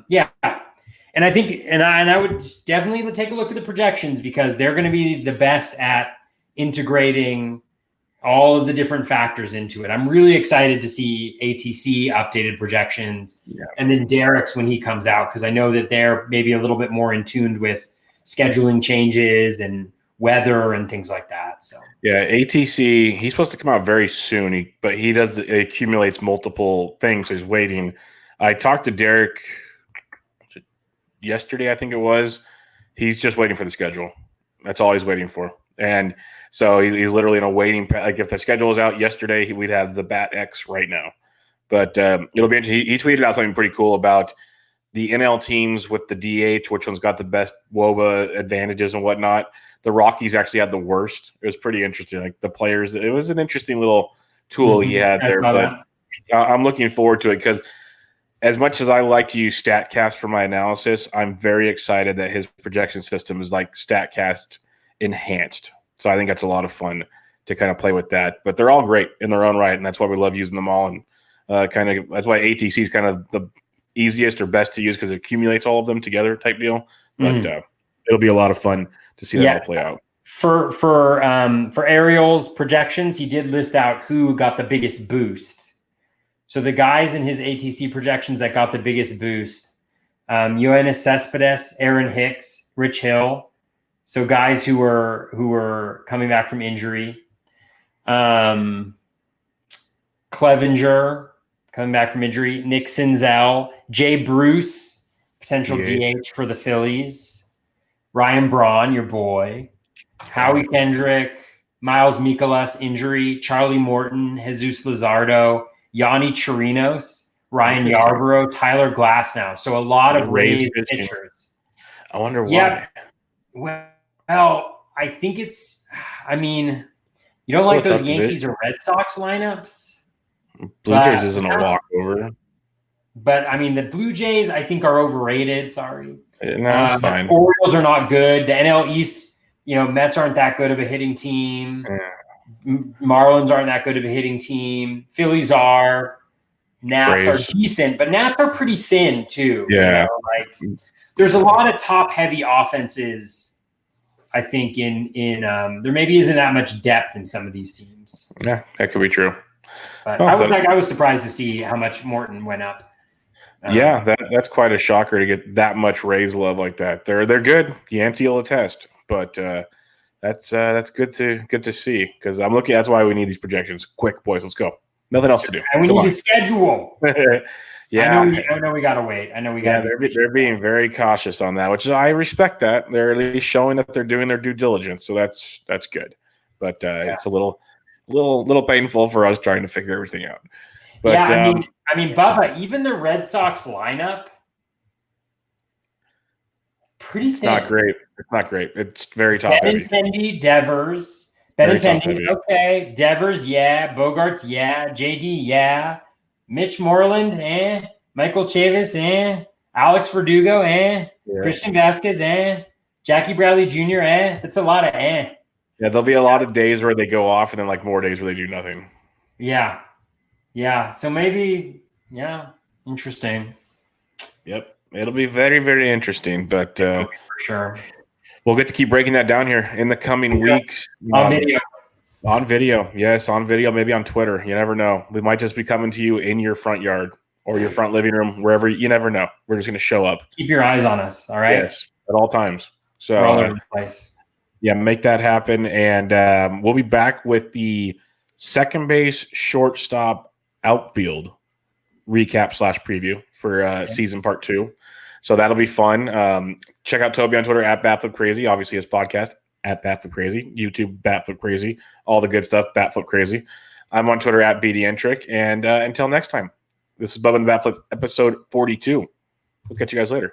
yeah. And I think, and I would definitely take a look at the projections because they're going to be the best at integrating all of the different factors into it. I'm really excited to see ATC updated projections and then Derek's when he comes out, because I know that they're maybe a little bit more in tune with scheduling changes and weather and things like that. So yeah, ATC, he's supposed to come out very soon, but he accumulates multiple things. So he's waiting. I talked to Derek yesterday, I think it was. He's just waiting for the schedule. That's all he's waiting for. And so he's literally in a waiting. Like if the schedule was out yesterday, we'd have the Bat X right now. But it'll be interesting. He tweeted out something pretty cool about the NL teams with the DH, which one's got the best WOBA advantages and whatnot. The Rockies actually had the worst. It was pretty interesting. Like the players, it was an interesting little tool he had there. But I'm looking forward to it because as much as I like to use StatCast for my analysis, I'm very excited that his projection system is like StatCast enhanced. So I think that's a lot of fun to kind of play with that. But they're all great in their own right, and that's why we love using them all. And that's why ATC is kind of the easiest or best to use because it accumulates all of them together type deal. But it'll be a lot of fun to see that all play out. For Ariel's projections, he did list out who got the biggest boost. So the guys in his ATC projections that got the biggest boost, Yoenis Cespedes, Aaron Hicks, Rich Hill. So guys who were coming back from injury. Clevenger coming back from injury. Nick Senzel, Jay Bruce, potential DH for the Phillies. Ryan Braun, your boy. Howie Kendrick, Miles Mikolas, injury. Charlie Morton, Jesus Luzardo, Yanni Chirinos, Ryan Yarbrough, Tyler Glasnow. So a lot of Rays pitchers. I wonder why. Well, I think it's – I mean, you don't like those Yankees or Red Sox lineups. Blue Jays isn't a walkover. But, I mean, the Blue Jays I think are overrated. Sorry. No, it's fine. The Orioles are not good. The NL East, Mets aren't that good of a hitting team. Marlins aren't that good of a hitting team. Phillies are. Nats are decent, but Nats are pretty thin too. Yeah. There's a lot of top-heavy offenses, I think, in there maybe isn't that much depth in some of these teams. Yeah, that could be true. But I was surprised to see how much Morton went up. That's quite a shocker to get that much Rays love like that. They're good. Yancey will attest, but that's good to see because I'm looking. That's why we need these projections. Quick, boys, let's go. Nothing else to do. And we need a schedule. Yeah, I know we gotta wait. They're being very cautious on that, which I respect. That they're at least showing that they're doing their due diligence, so that's good. But it's a little painful for us trying to figure everything out. But I mean, Bubba, even the Red Sox lineup, pretty thin. It's not great. It's very top heavy. Benintendi, Devers. Benintendi, okay. Devers, yeah. Bogarts, yeah. JD, yeah. Mitch Moreland, Michael Chavis, Alex Verdugo, Christian Vasquez, Jackie Bradley Jr., That's a lot of Yeah, there'll be a lot of days where they go off and then more days where they do nothing. Yeah. Yeah. So maybe, interesting. Yep. It'll be very, very interesting, but for sure. We'll get to keep breaking that down here in the coming weeks. On video. On video. Yes, on video, maybe on Twitter. You never know. We might just be coming to you in your front yard or your front living room, wherever. You never know. We're just going to show up. Keep your eyes on us, all right? Yes, at all times. So we're all over the place. Yeah, make that happen. And we'll be back with the second base, shortstop, outfield recap / preview for season part 2. So that'll be fun. Check out Toby on Twitter at BatFlip Crazy. Obviously, his podcast at BatFlip Crazy. YouTube, BatFlip Crazy. All the good stuff, BatFlip Crazy. I'm on Twitter at BDentric. And until next time, this is Bubba and the BatFlip, episode 42. We'll catch you guys later.